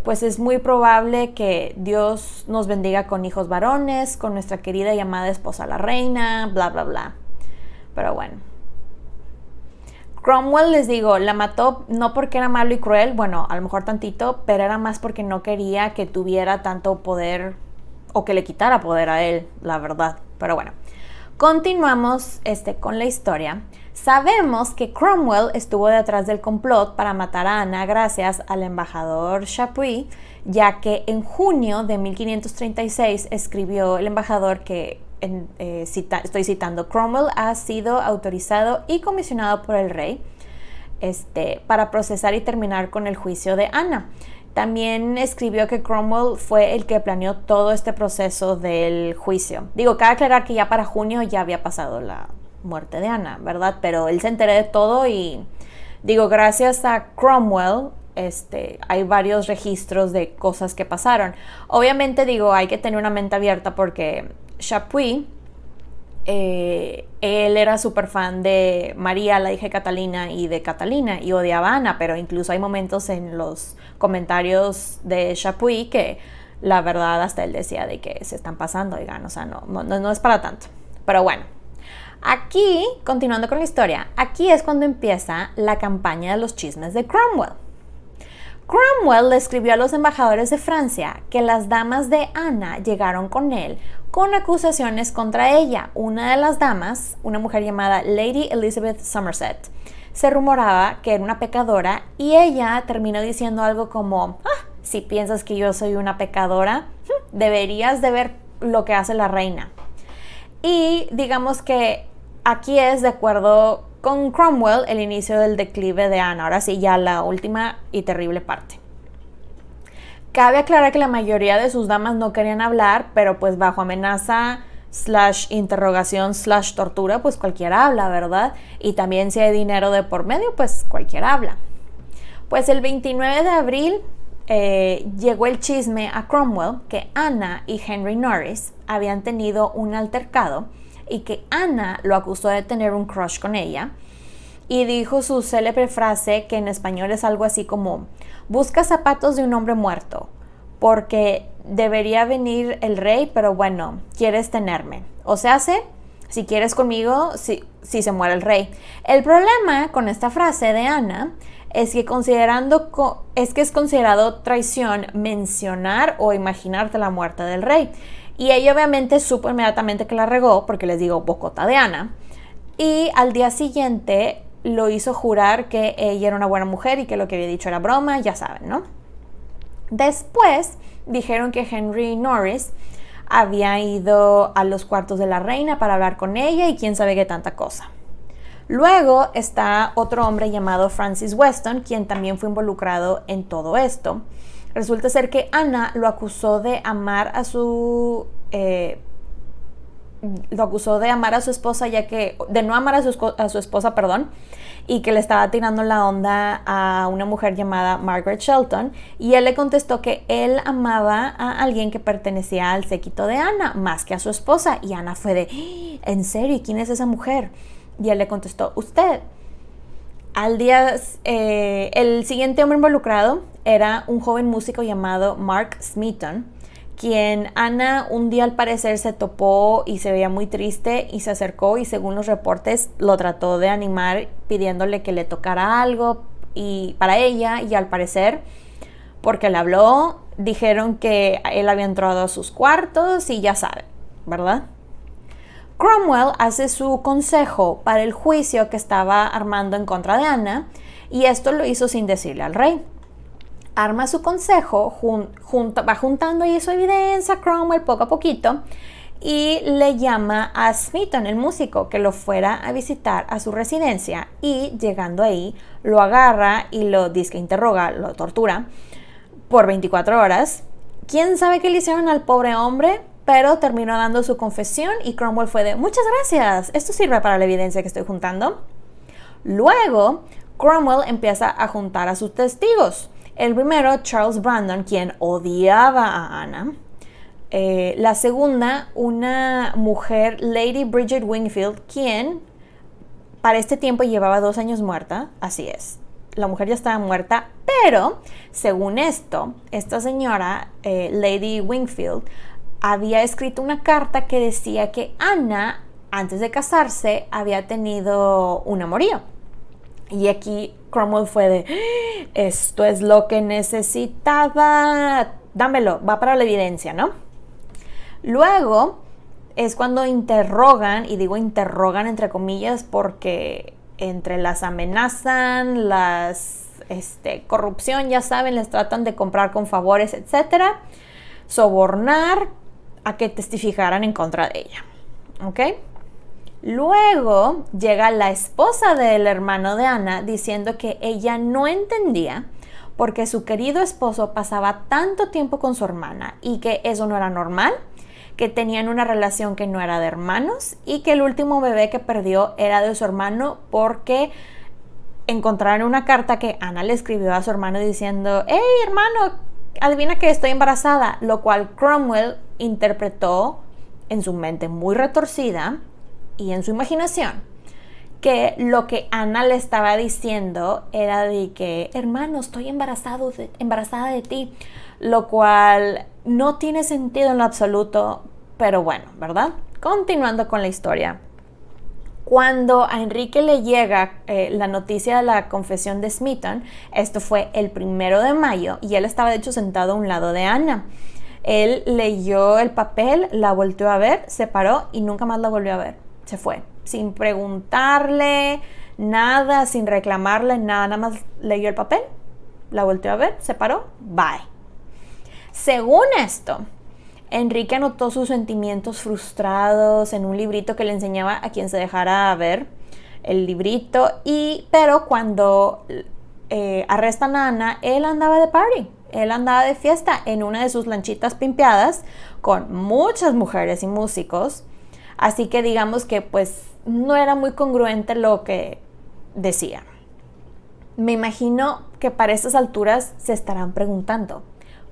pues es muy probable que Dios nos bendiga con hijos varones, con nuestra querida y amada esposa la reina, bla bla bla. Pero bueno, Cromwell, les digo, la mató no porque era malo y cruel, bueno, a lo mejor tantito, pero era más porque no quería que tuviera tanto poder o que le quitara poder a él, la verdad. Pero bueno, continuamos con la historia. Sabemos que Cromwell estuvo detrás del complot para matar a Ana gracias al embajador Chapuis, ya que en junio de 1536 escribió el embajador que, estoy citando: Cromwell ha sido autorizado y comisionado por el rey para procesar y terminar con el juicio de Ana. También escribió que Cromwell fue el que planeó todo este proceso del juicio. Digo, cabe aclarar que ya para junio ya había pasado muerte de Ana, ¿verdad? Pero él se enteró de todo y digo, gracias a Cromwell, hay varios registros de cosas que pasaron. Obviamente digo, hay que tener una mente abierta porque Chapuis, él era súper fan de María, la hija de Catalina, y de Catalina, y odiaba a Ana, pero incluso hay momentos en los comentarios de Chapuis que la verdad hasta él decía de que se están pasando, oigan, o sea, no es para tanto. Pero bueno, aquí, continuando con la historia, aquí es cuando empieza la campaña de los chismes de Cromwell. Cromwell le escribió a los embajadores de Francia que las damas de Ana llegaron con él con acusaciones contra ella. Una de las damas, una mujer llamada Lady Elizabeth Somerset, se rumoraba que era una pecadora y ella terminó diciendo algo como, si piensas que yo soy una pecadora, deberías de ver lo que hace la reina. Y digamos que aquí es, de acuerdo con Cromwell, el inicio del declive de Ana. Ahora sí, ya la última y terrible parte. Cabe aclarar que la mayoría de sus damas no querían hablar, pero pues bajo amenaza / interrogación / tortura, pues cualquiera habla, ¿verdad? Y también si hay dinero de por medio, pues cualquiera habla. Pues el 29 de abril llegó el chisme a Cromwell que Ana y Henry Norris habían tenido un altercado y que Ana lo acusó de tener un crush con ella y dijo su célebre frase, que en español es algo así como: busca zapatos de un hombre muerto porque debería venir el rey, pero bueno, quieres tenerme, o sea, si quieres conmigo, si se muere el rey. El problema con esta frase de Ana es que es considerado traición mencionar o imaginarte la muerte del rey. Y ella obviamente supo inmediatamente que la regó, porque les digo, bocota de Ana. Y al día siguiente lo hizo jurar que ella era una buena mujer y que lo que había dicho era broma, ya saben, ¿no? Después dijeron que Henry Norris había ido a los cuartos de la reina para hablar con ella y quién sabe qué tanta cosa. Luego está otro hombre llamado Francis Weston, quien también fue involucrado en todo esto. Resulta ser que Ana lo acusó de amar a su esposa, de no amar a su esposa, y que le estaba tirando la onda a una mujer llamada Margaret Shelton, y él le contestó que él amaba a alguien que pertenecía al séquito de Ana más que a su esposa, y Ana fue de, ¿en serio? ¿Y quién es esa mujer? Y él le contestó, usted. El siguiente hombre involucrado era un joven músico llamado Mark Smeaton, quien Ana un día al parecer se topó y se veía muy triste y se acercó y según los reportes lo trató de animar pidiéndole que le tocara algo y para ella, y al parecer porque le habló dijeron que él había entrado a sus cuartos y ya saben, ¿verdad? Cromwell hace su consejo para el juicio que estaba armando en contra de Ana y esto lo hizo sin decirle al rey. Arma su consejo, va juntando ahí su evidencia, Cromwell poco a poquito, y le llama a Smeaton, el músico, que lo fuera a visitar a su residencia, y llegando ahí lo agarra y lo interroga, lo tortura por 24 horas. ¿Quién sabe qué le hicieron al pobre hombre? Pero terminó dando su confesión y Cromwell fue de, muchas gracias, esto sirve para la evidencia que estoy juntando. Luego, Cromwell empieza a juntar a sus testigos. El primero, Charles Brandon, quien odiaba a Ana. La segunda, una mujer, Lady Bridget Wingfield, quien para este tiempo llevaba 2 años muerta. Así es, la mujer ya estaba muerta, pero según esto, esta señora, Lady Wingfield, había escrito una carta que decía que Ana, antes de casarse, había tenido un amorío. Y aquí Cromwell fue de, esto es lo que necesitaba, dámelo, va para la evidencia, ¿no? Luego es cuando interrogan, y digo interrogan entre comillas porque entre las amenazan, corrupción, ya saben, les tratan de comprar con favores, etcétera, sobornar a que testificaran en contra de ella, ¿ok? Luego llega la esposa del hermano de Ana diciendo que ella no entendía por qué su querido esposo pasaba tanto tiempo con su hermana y que eso no era normal, que tenían una relación que no era de hermanos y que el último bebé que perdió era de su hermano porque encontraron una carta que Ana le escribió a su hermano diciendo: hey hermano, adivina que estoy embarazada, lo cual Cromwell interpretó en su mente muy retorcida y en su imaginación que lo que Ana le estaba diciendo era de que, hermano, estoy embarazada de ti, lo cual no tiene sentido en lo absoluto, pero bueno, ¿verdad? Continuando con la historia. Cuando a Enrique le llega la noticia de la confesión de Smeaton, esto fue el 1 de mayo y él estaba de hecho sentado a un lado de Ana. Él leyó el papel, la volteó a ver, se paró y nunca más la volvió a ver. Se fue, sin preguntarle nada, sin reclamarle nada más leyó el papel, la volteó a ver, se paró, bye. Según esto, Enrique anotó sus sentimientos frustrados en un librito que le enseñaba a quien se dejara ver el librito, pero cuando arrestan a Ana, él andaba de party, él andaba de fiesta en una de sus lanchitas pimpeadas con muchas mujeres y músicos, así que digamos que pues no era muy congruente lo que decía. Me imagino que para estas alturas se estarán preguntando: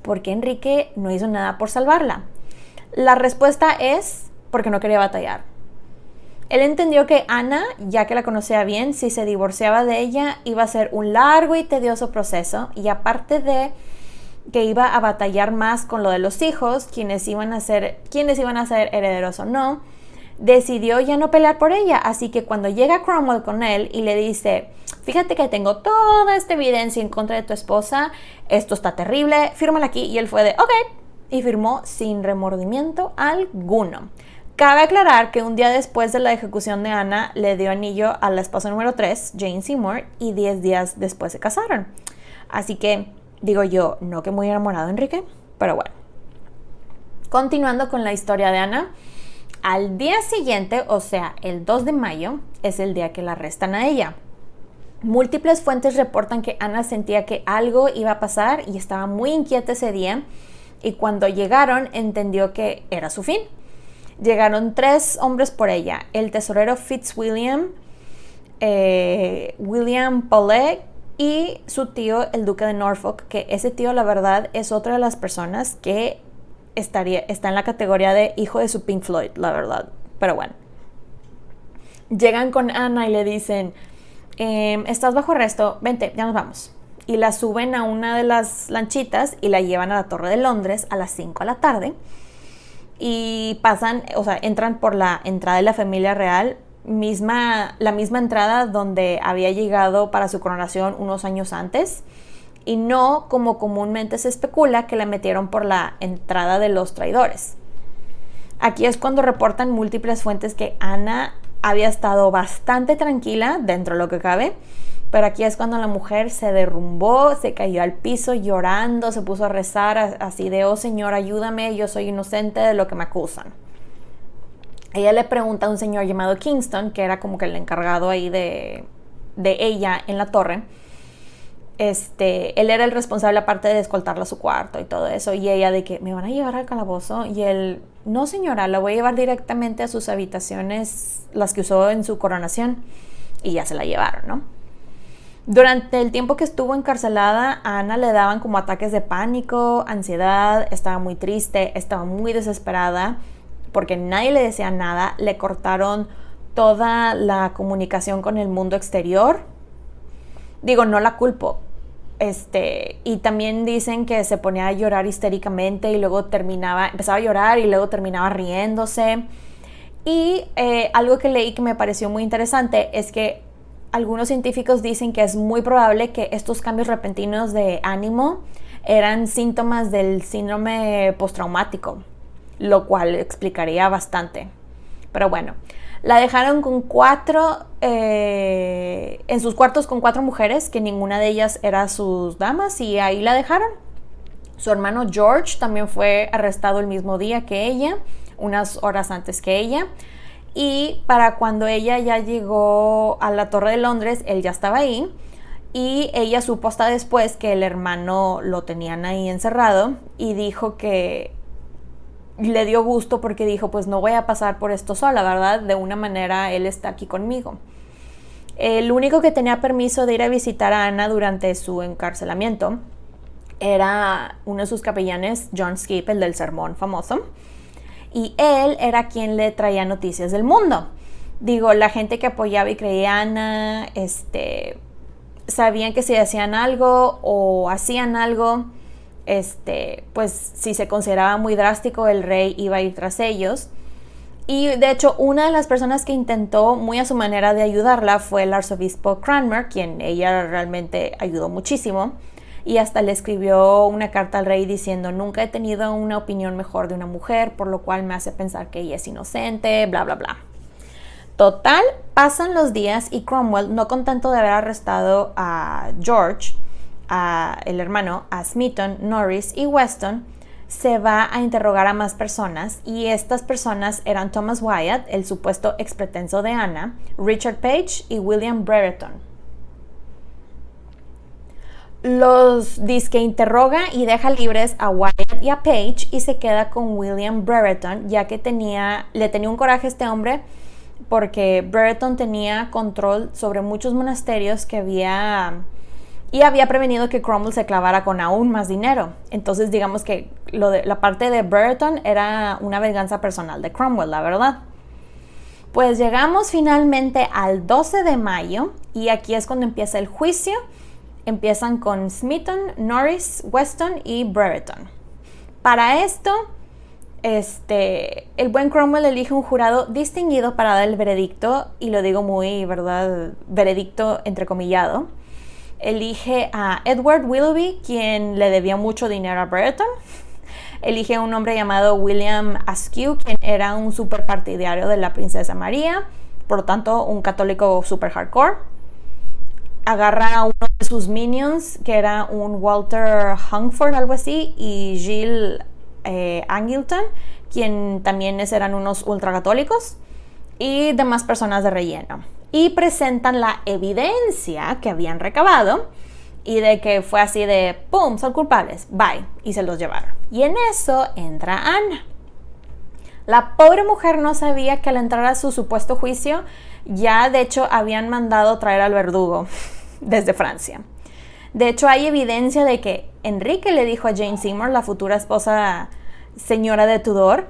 ¿por qué Enrique no hizo nada por salvarla? La respuesta es porque no quería batallar. Él entendió que Ana, ya que la conocía bien, si se divorciaba de ella iba a ser un largo y tedioso proceso, y aparte de que iba a batallar más con lo de los hijos, quienes iban a ser herederos o no, decidió ya no pelear por ella. Así que cuando llega Cromwell con él y le dice: fíjate que tengo toda esta evidencia en contra de tu esposa, esto está terrible, fírmala aquí, y él fue de ok, y firmó sin remordimiento alguno. Cabe aclarar que un día después de la ejecución de Ana le dio anillo a la esposa número 3, Jane Seymour, y 10 días después se casaron. Así que digo yo, no que muy enamorado Enrique, pero bueno. Continuando con la historia de Ana, al día siguiente, o sea, el 2 de mayo, es el día que la arrestan a ella. Múltiples fuentes reportan que Ana sentía que algo iba a pasar y estaba muy inquieta ese día, y cuando llegaron entendió que era su fin. Llegaron 3 hombres por ella: el tesorero Fitzwilliam, William Paulet y su tío, el duque de Norfolk, que ese tío la verdad es otra de las personas que está en la categoría de hijo de su Pink Floyd, la verdad, pero bueno. Llegan con Ana y le dicen: estás bajo arresto, vente, ya nos vamos. Y la suben a una de las lanchitas y la llevan a la Torre de Londres a las 5 de la tarde. Y entran por la entrada de la familia real, la misma entrada donde había llegado para su coronación unos años antes, y no como comúnmente se especula, que la metieron por la entrada de los traidores. Aquí es cuando reportan múltiples fuentes que Ana había estado bastante tranquila dentro de lo que cabe, pero aquí es cuando la mujer se derrumbó, se cayó al piso llorando, se puso a rezar así de: oh Señor, ayúdame, yo soy inocente de lo que me acusan. Ella le pregunta a un señor llamado Kingston, que era como que el encargado ahí de ella en la torre. Él era el responsable aparte de escoltarla a su cuarto y todo eso, y ella de que: ¿me van a llevar al calabozo? Y él: no señora, la voy a llevar directamente a sus habitaciones, las que usó en su coronación. Y ya se la llevaron, ¿no? Durante el tiempo que estuvo encarcelada, a Ana le daban como ataques de pánico, ansiedad, estaba muy triste, estaba muy desesperada porque nadie le decía nada, le cortaron toda la comunicación con el mundo exterior. Digo, no la culpo. Y también dicen que se ponía a llorar histéricamente y luego empezaba a llorar y luego terminaba riéndose. Y algo que leí que me pareció muy interesante es que algunos científicos dicen que es muy probable que estos cambios repentinos de ánimo eran síntomas del síndrome postraumático, lo cual explicaría bastante. Pero bueno, la dejaron con en sus cuartos con 4 mujeres, que ninguna de ellas era sus damas, y ahí la dejaron. Su hermano George también fue arrestado el mismo día que ella, unas horas antes que ella. Y para cuando ella ya llegó a la Torre de Londres, él ya estaba ahí, y ella supo hasta después que el hermano lo tenían ahí encerrado, y dijo que le dio gusto porque dijo, pues no voy a pasar por esto sola, ¿verdad? De una manera él está aquí conmigo. El único que tenía permiso de ir a visitar a Ana durante su encarcelamiento era uno de sus capellanes, John Skipp, el del sermón famoso, y él era quien le traía noticias del mundo. Digo, la gente que apoyaba y creía a Ana, sabían que si hacían algo o hacían algo, pues si se consideraba muy drástico, el rey iba a ir tras ellos. Y de hecho, una de las personas que intentó muy a su manera de ayudarla fue el arzobispo Cranmer, quien ella realmente ayudó muchísimo, y hasta le escribió una carta al rey diciendo: nunca he tenido una opinión mejor de una mujer, por lo cual me hace pensar que ella es inocente, bla bla bla. Total, pasan los días y Cromwell, no contento de haber arrestado a George, el hermano, a Smeaton, Norris y Weston, se va a interrogar a más personas, y estas personas eran Thomas Wyatt, el supuesto expretenso de Anna, Richard Page y William Brereton. Los disque interroga y deja libres a Wyatt y a Page, y se queda con William Brereton, ya que le tenía un coraje a este hombre porque Brereton tenía control sobre muchos monasterios y había prevenido que Cromwell se clavara con aún más dinero. Entonces digamos que la parte de Brereton era una venganza personal de Cromwell, la verdad. Pues llegamos finalmente al 12 de mayo y aquí es cuando empieza el juicio. Empiezan con Smeaton, Norris, Weston y Brereton. Para esto, el buen Cromwell elige un jurado distinguido para dar el veredicto, y lo digo muy, ¿verdad? Veredicto entrecomillado. Elige a Edward Willoughby, quien le debía mucho dinero a Brereton. Elige a un hombre llamado William Askew, quien era un super partidario de la princesa María, por lo tanto un católico super hardcore. Agarra a uno de sus minions, que era un Walter Hungford, algo así, y Giles Angleton, quien también eran unos ultracatólicos, y demás personas de relleno. Y presentan la evidencia que habían recabado, y de que fue así de ¡pum! Son culpables, bye, y se los llevaron. Y en eso entra Ana. La pobre mujer no sabía que al entrar a su supuesto juicio, ya de hecho habían mandado traer al verdugo desde Francia. De hecho, hay evidencia de que Enrique le dijo a Jane Seymour, la futura esposa señora de Tudor,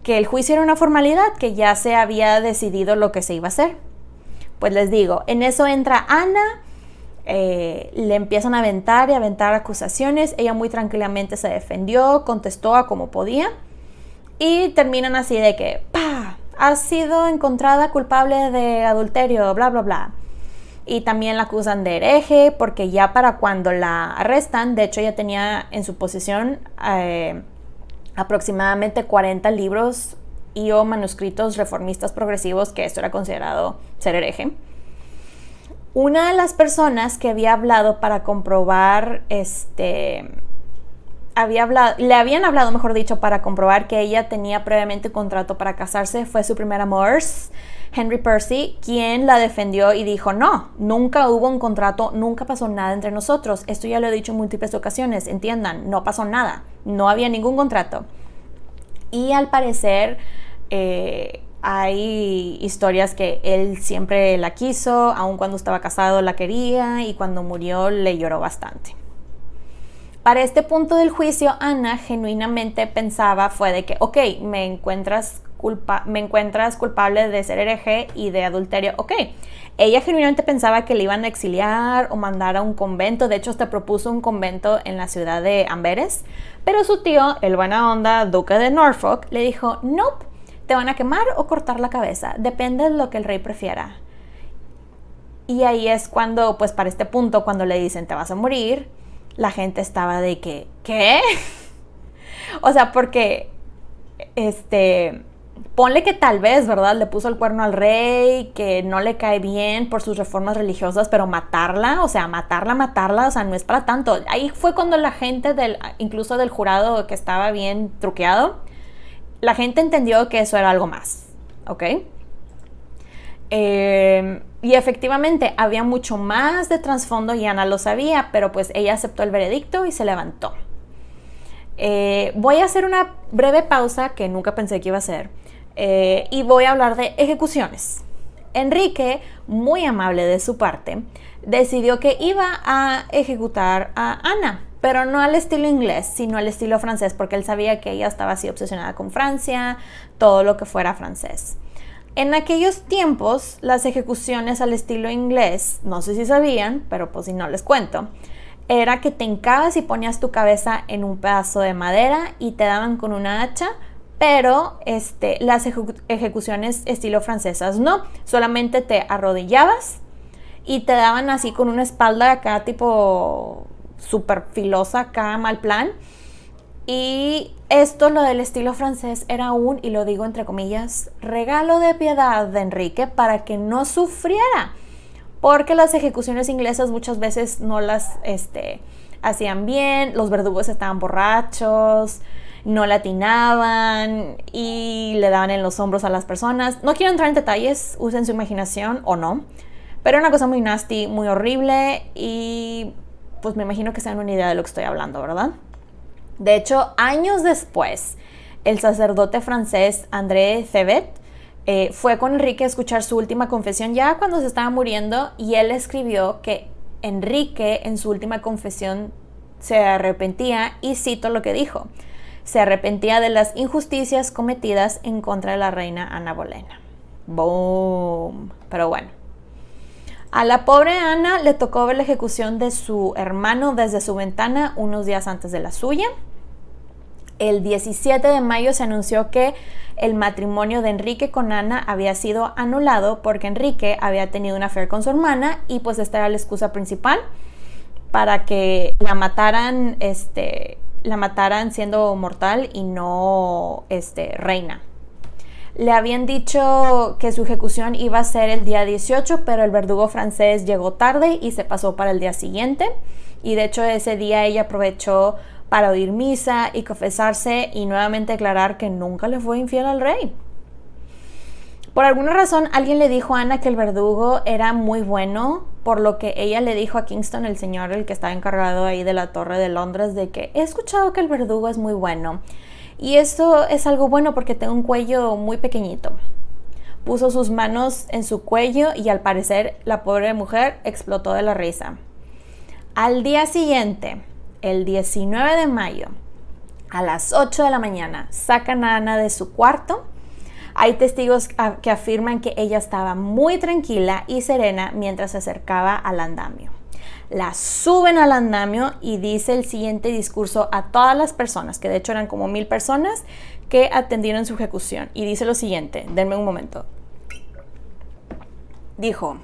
que el juicio era una formalidad, que ya se había decidido lo que se iba a hacer. Pues les digo, en eso entra Ana, le empiezan a aventar y aventar acusaciones. Ella muy tranquilamente se defendió, contestó a como podía, y terminan así de que ¡pah! Ha sido encontrada culpable de adulterio, bla bla bla. Y también la acusan de hereje, porque ya para cuando la arrestan, de hecho ella tenía en su posesión aproximadamente 40 libros y o manuscritos reformistas progresivos, que esto era considerado ser hereje. Una de las personas que había hablado para comprobar, le habían hablado, mejor dicho, para comprobar que ella tenía previamente un contrato para casarse, fue su primer amor, Henry Percy, quien la defendió y dijo: no, nunca hubo un contrato, nunca pasó nada entre nosotros. Esto ya lo he dicho en múltiples ocasiones, entiendan, no pasó nada, no había ningún contrato. Y al parecer hay historias que él siempre la quiso, aun cuando estaba casado la quería, y cuando murió le lloró bastante. Para este punto del juicio, Ana genuinamente pensaba fue de que, ok, me encuentras culpable de ser hereje y de adulterio, ok. Ella genuinamente pensaba que le iban a exiliar o mandar a un convento. De hecho, hasta propuso un convento en la ciudad de Amberes, pero su tío, el buena onda duque de Norfolk, le dijo: nope, te van a quemar o cortar la cabeza, depende de lo que el rey prefiera. Y ahí es cuando, pues para este punto, cuando le dicen te vas a morir, la gente estaba de que, ¿qué? O sea, porque ponle que tal vez, ¿verdad?, le puso el cuerno al rey, que no le cae bien por sus reformas religiosas, pero matarla, o sea, no es para tanto. Ahí fue cuando la gente, incluso del jurado que estaba bien truqueado, la gente entendió que eso era algo más, ¿ok? Y efectivamente había mucho más de trasfondo y Ana lo sabía, pero pues ella aceptó el veredicto y se levantó. Voy a hacer una breve pausa que nunca pensé que iba a hacer y voy a hablar de ejecuciones. Enrique, muy amable de su parte, decidió que iba a ejecutar a Ana, pero no al estilo inglés, sino al estilo francés, porque él sabía que ella estaba así obsesionada con Francia, todo lo que fuera francés. En aquellos tiempos, las ejecuciones al estilo inglés, no sé si sabían, pero pues si no les cuento, era que te hincabas y ponías tu cabeza en un pedazo de madera y te daban con una hacha, pero las ejecuciones estilo francesas no, solamente te arrodillabas y te daban así con una espalda acá tipo súper filosa, acá mal plan. Y esto, lo del estilo francés, era y lo digo entre comillas, regalo de piedad de Enrique para que no sufriera, porque las ejecuciones inglesas muchas veces no las hacían bien, los verdugos estaban borrachos, no latinaban y le daban en los hombros a las personas. No quiero entrar en detalles, usen su imaginación o no, pero era una cosa muy nasty, muy horrible y pues me imagino que se dan una idea de lo que estoy hablando, ¿verdad? De hecho, años después, el sacerdote francés André Thebet fue con Enrique a escuchar su última confesión ya cuando se estaba muriendo, y él escribió que Enrique en su última confesión se arrepentía, y cito lo que dijo: se arrepentía de las injusticias cometidas en contra de la reina Ana Bolena. ¡Boom! Pero bueno, a la pobre Ana le tocó ver la ejecución de su hermano desde su ventana unos días antes de la suya. El 17 de mayo se anunció que el matrimonio de Enrique con Ana había sido anulado porque Enrique había tenido una affair con su hermana, y pues esta era la excusa principal para que la mataran siendo mortal y no reina. Le habían dicho que su ejecución iba a ser el día 18, pero el verdugo francés llegó tarde y se pasó para el día siguiente. Y de hecho ese día ella aprovechó para oír misa y confesarse y nuevamente declarar que nunca le fue infiel al rey. Por alguna razón alguien le dijo a Ana que el verdugo era muy bueno, por lo que ella le dijo a Kingston, el señor el que estaba encargado ahí de la Torre de Londres, de que he escuchado que el verdugo es muy bueno. Y esto es algo bueno porque tengo un cuello muy pequeñito. Puso sus manos en su cuello y al parecer la pobre mujer explotó de la risa. Al día siguiente, el 19 de mayo, a las 8 de la mañana, sacan a Ana de su cuarto. Hay testigos que afirman que ella estaba muy tranquila y serena mientras se acercaba al andamio. La suben al andamio y dice el siguiente discurso a todas las personas, que de hecho eran como 1000 personas que atendieron su ejecución. Y dice lo siguiente, denme un momento. Dijo: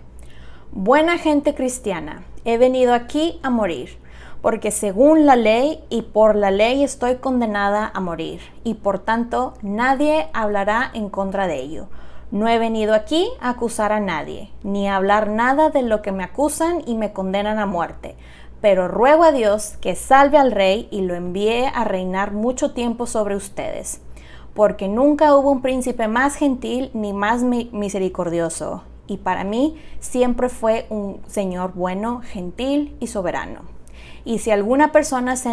buena gente cristiana, he venido aquí a morir, porque según la ley y por la ley estoy condenada a morir, y por tanto nadie hablará en contra de ello. No he venido aquí a acusar a nadie, ni a hablar nada de lo que me acusan y me condenan a muerte, pero ruego a Dios que salve al rey y lo envíe a reinar mucho tiempo sobre ustedes, porque nunca hubo un príncipe más gentil ni más misericordioso, y para mí siempre fue un señor bueno, gentil y soberano. Y si alguna persona se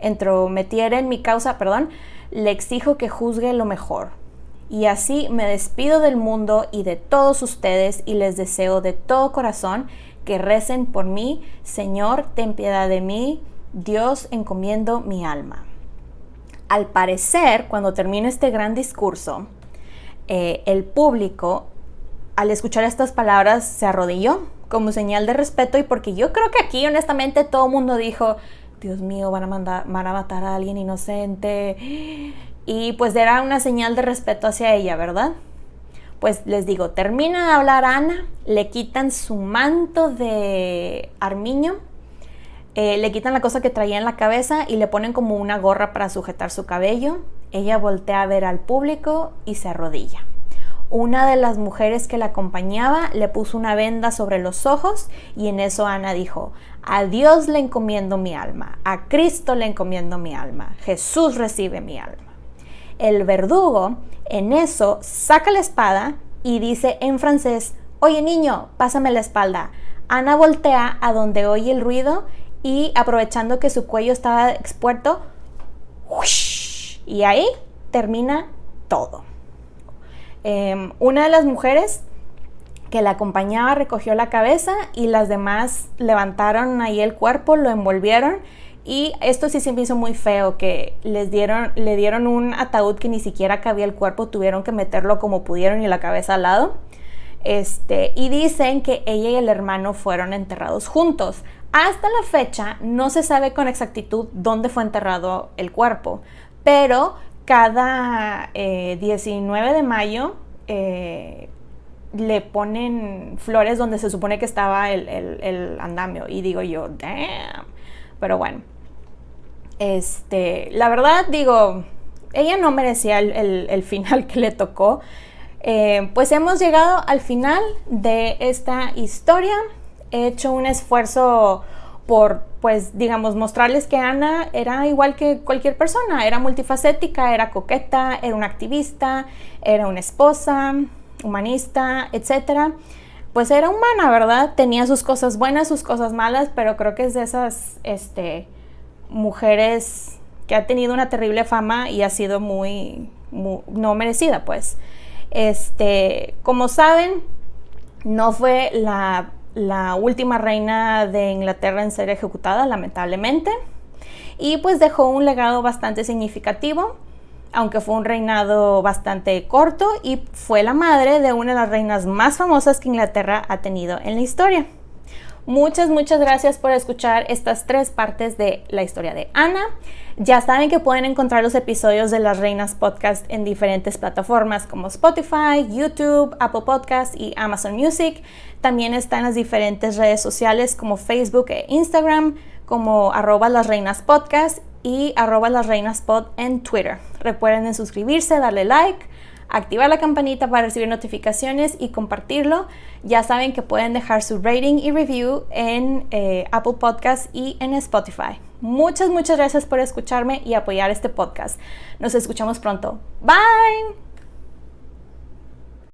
entrometiera en mi causa, le exijo que juzgue lo mejor. Y así me despido del mundo y de todos ustedes, y les deseo de todo corazón que recen por mí. Señor, ten piedad de mí. Dios, encomiendo mi alma. Al parecer, cuando termina este gran discurso, el público, al escuchar estas palabras, se arrodilló como señal de respeto, y porque yo creo que aquí honestamente todo el mundo dijo: Dios mío, van a matar a alguien inocente. Y pues era una señal de respeto hacia ella, ¿verdad? Pues les digo, termina de hablar a Ana, le quitan su manto de armiño, le quitan la cosa que traía en la cabeza y le ponen como una gorra para sujetar su cabello. Ella voltea a ver al público y se arrodilla. Una de las mujeres que la acompañaba le puso una venda sobre los ojos, y en eso Ana dijo: a Dios le encomiendo mi alma, a Cristo le encomiendo mi alma, Jesús recibe mi alma. El verdugo en eso saca la espada y dice en francés: oye niño, pásame la espalda. Ana voltea a donde oye el ruido y aprovechando que su cuello estaba expuesto, y ahí termina todo. Una de las mujeres que la acompañaba recogió la cabeza y las demás levantaron ahí el cuerpo, lo envolvieron, y esto sí se me hizo muy feo, que le dieron un ataúd que ni siquiera cabía el cuerpo, tuvieron que meterlo como pudieron y la cabeza al lado. Y dicen que ella y el hermano fueron enterrados juntos. Hasta la fecha no se sabe con exactitud dónde fue enterrado el cuerpo, pero cada 19 de mayo le ponen flores donde se supone que estaba el andamio, y digo yo, damn. Pero bueno, la verdad, digo, ella no merecía el final que le tocó. Pues hemos llegado al final de esta historia. He hecho un esfuerzo por, pues, digamos, mostrarles que Ana era igual que cualquier persona. Era multifacética, era coqueta, era una activista, era una esposa, humanista, etc. Pues era humana, ¿verdad? Tenía sus cosas buenas, sus cosas malas, pero creo que es de esas mujeres que ha tenido una terrible fama y ha sido muy no merecida, pues. Como saben, no fue la última reina de Inglaterra en ser ejecutada, lamentablemente, y pues dejó un legado bastante significativo, aunque fue un reinado bastante corto, y fue la madre de una de las reinas más famosas que Inglaterra ha tenido en la historia. Muchas gracias por escuchar estas 3 partes de la historia de Ana. Ya saben que pueden encontrar los episodios de Las Reinas Podcast en diferentes plataformas como Spotify, YouTube, Apple Podcast y Amazon Music. También está en las diferentes redes sociales como Facebook e Instagram, como @lasreinaspodcast y @lasreinaspod en Twitter. Recuerden suscribirse, darle like, activar la campanita para recibir notificaciones y compartirlo. Ya saben que pueden dejar su rating y review en Apple Podcast y en Spotify. Muchas gracias por escucharme y apoyar este podcast. Nos escuchamos pronto. Bye.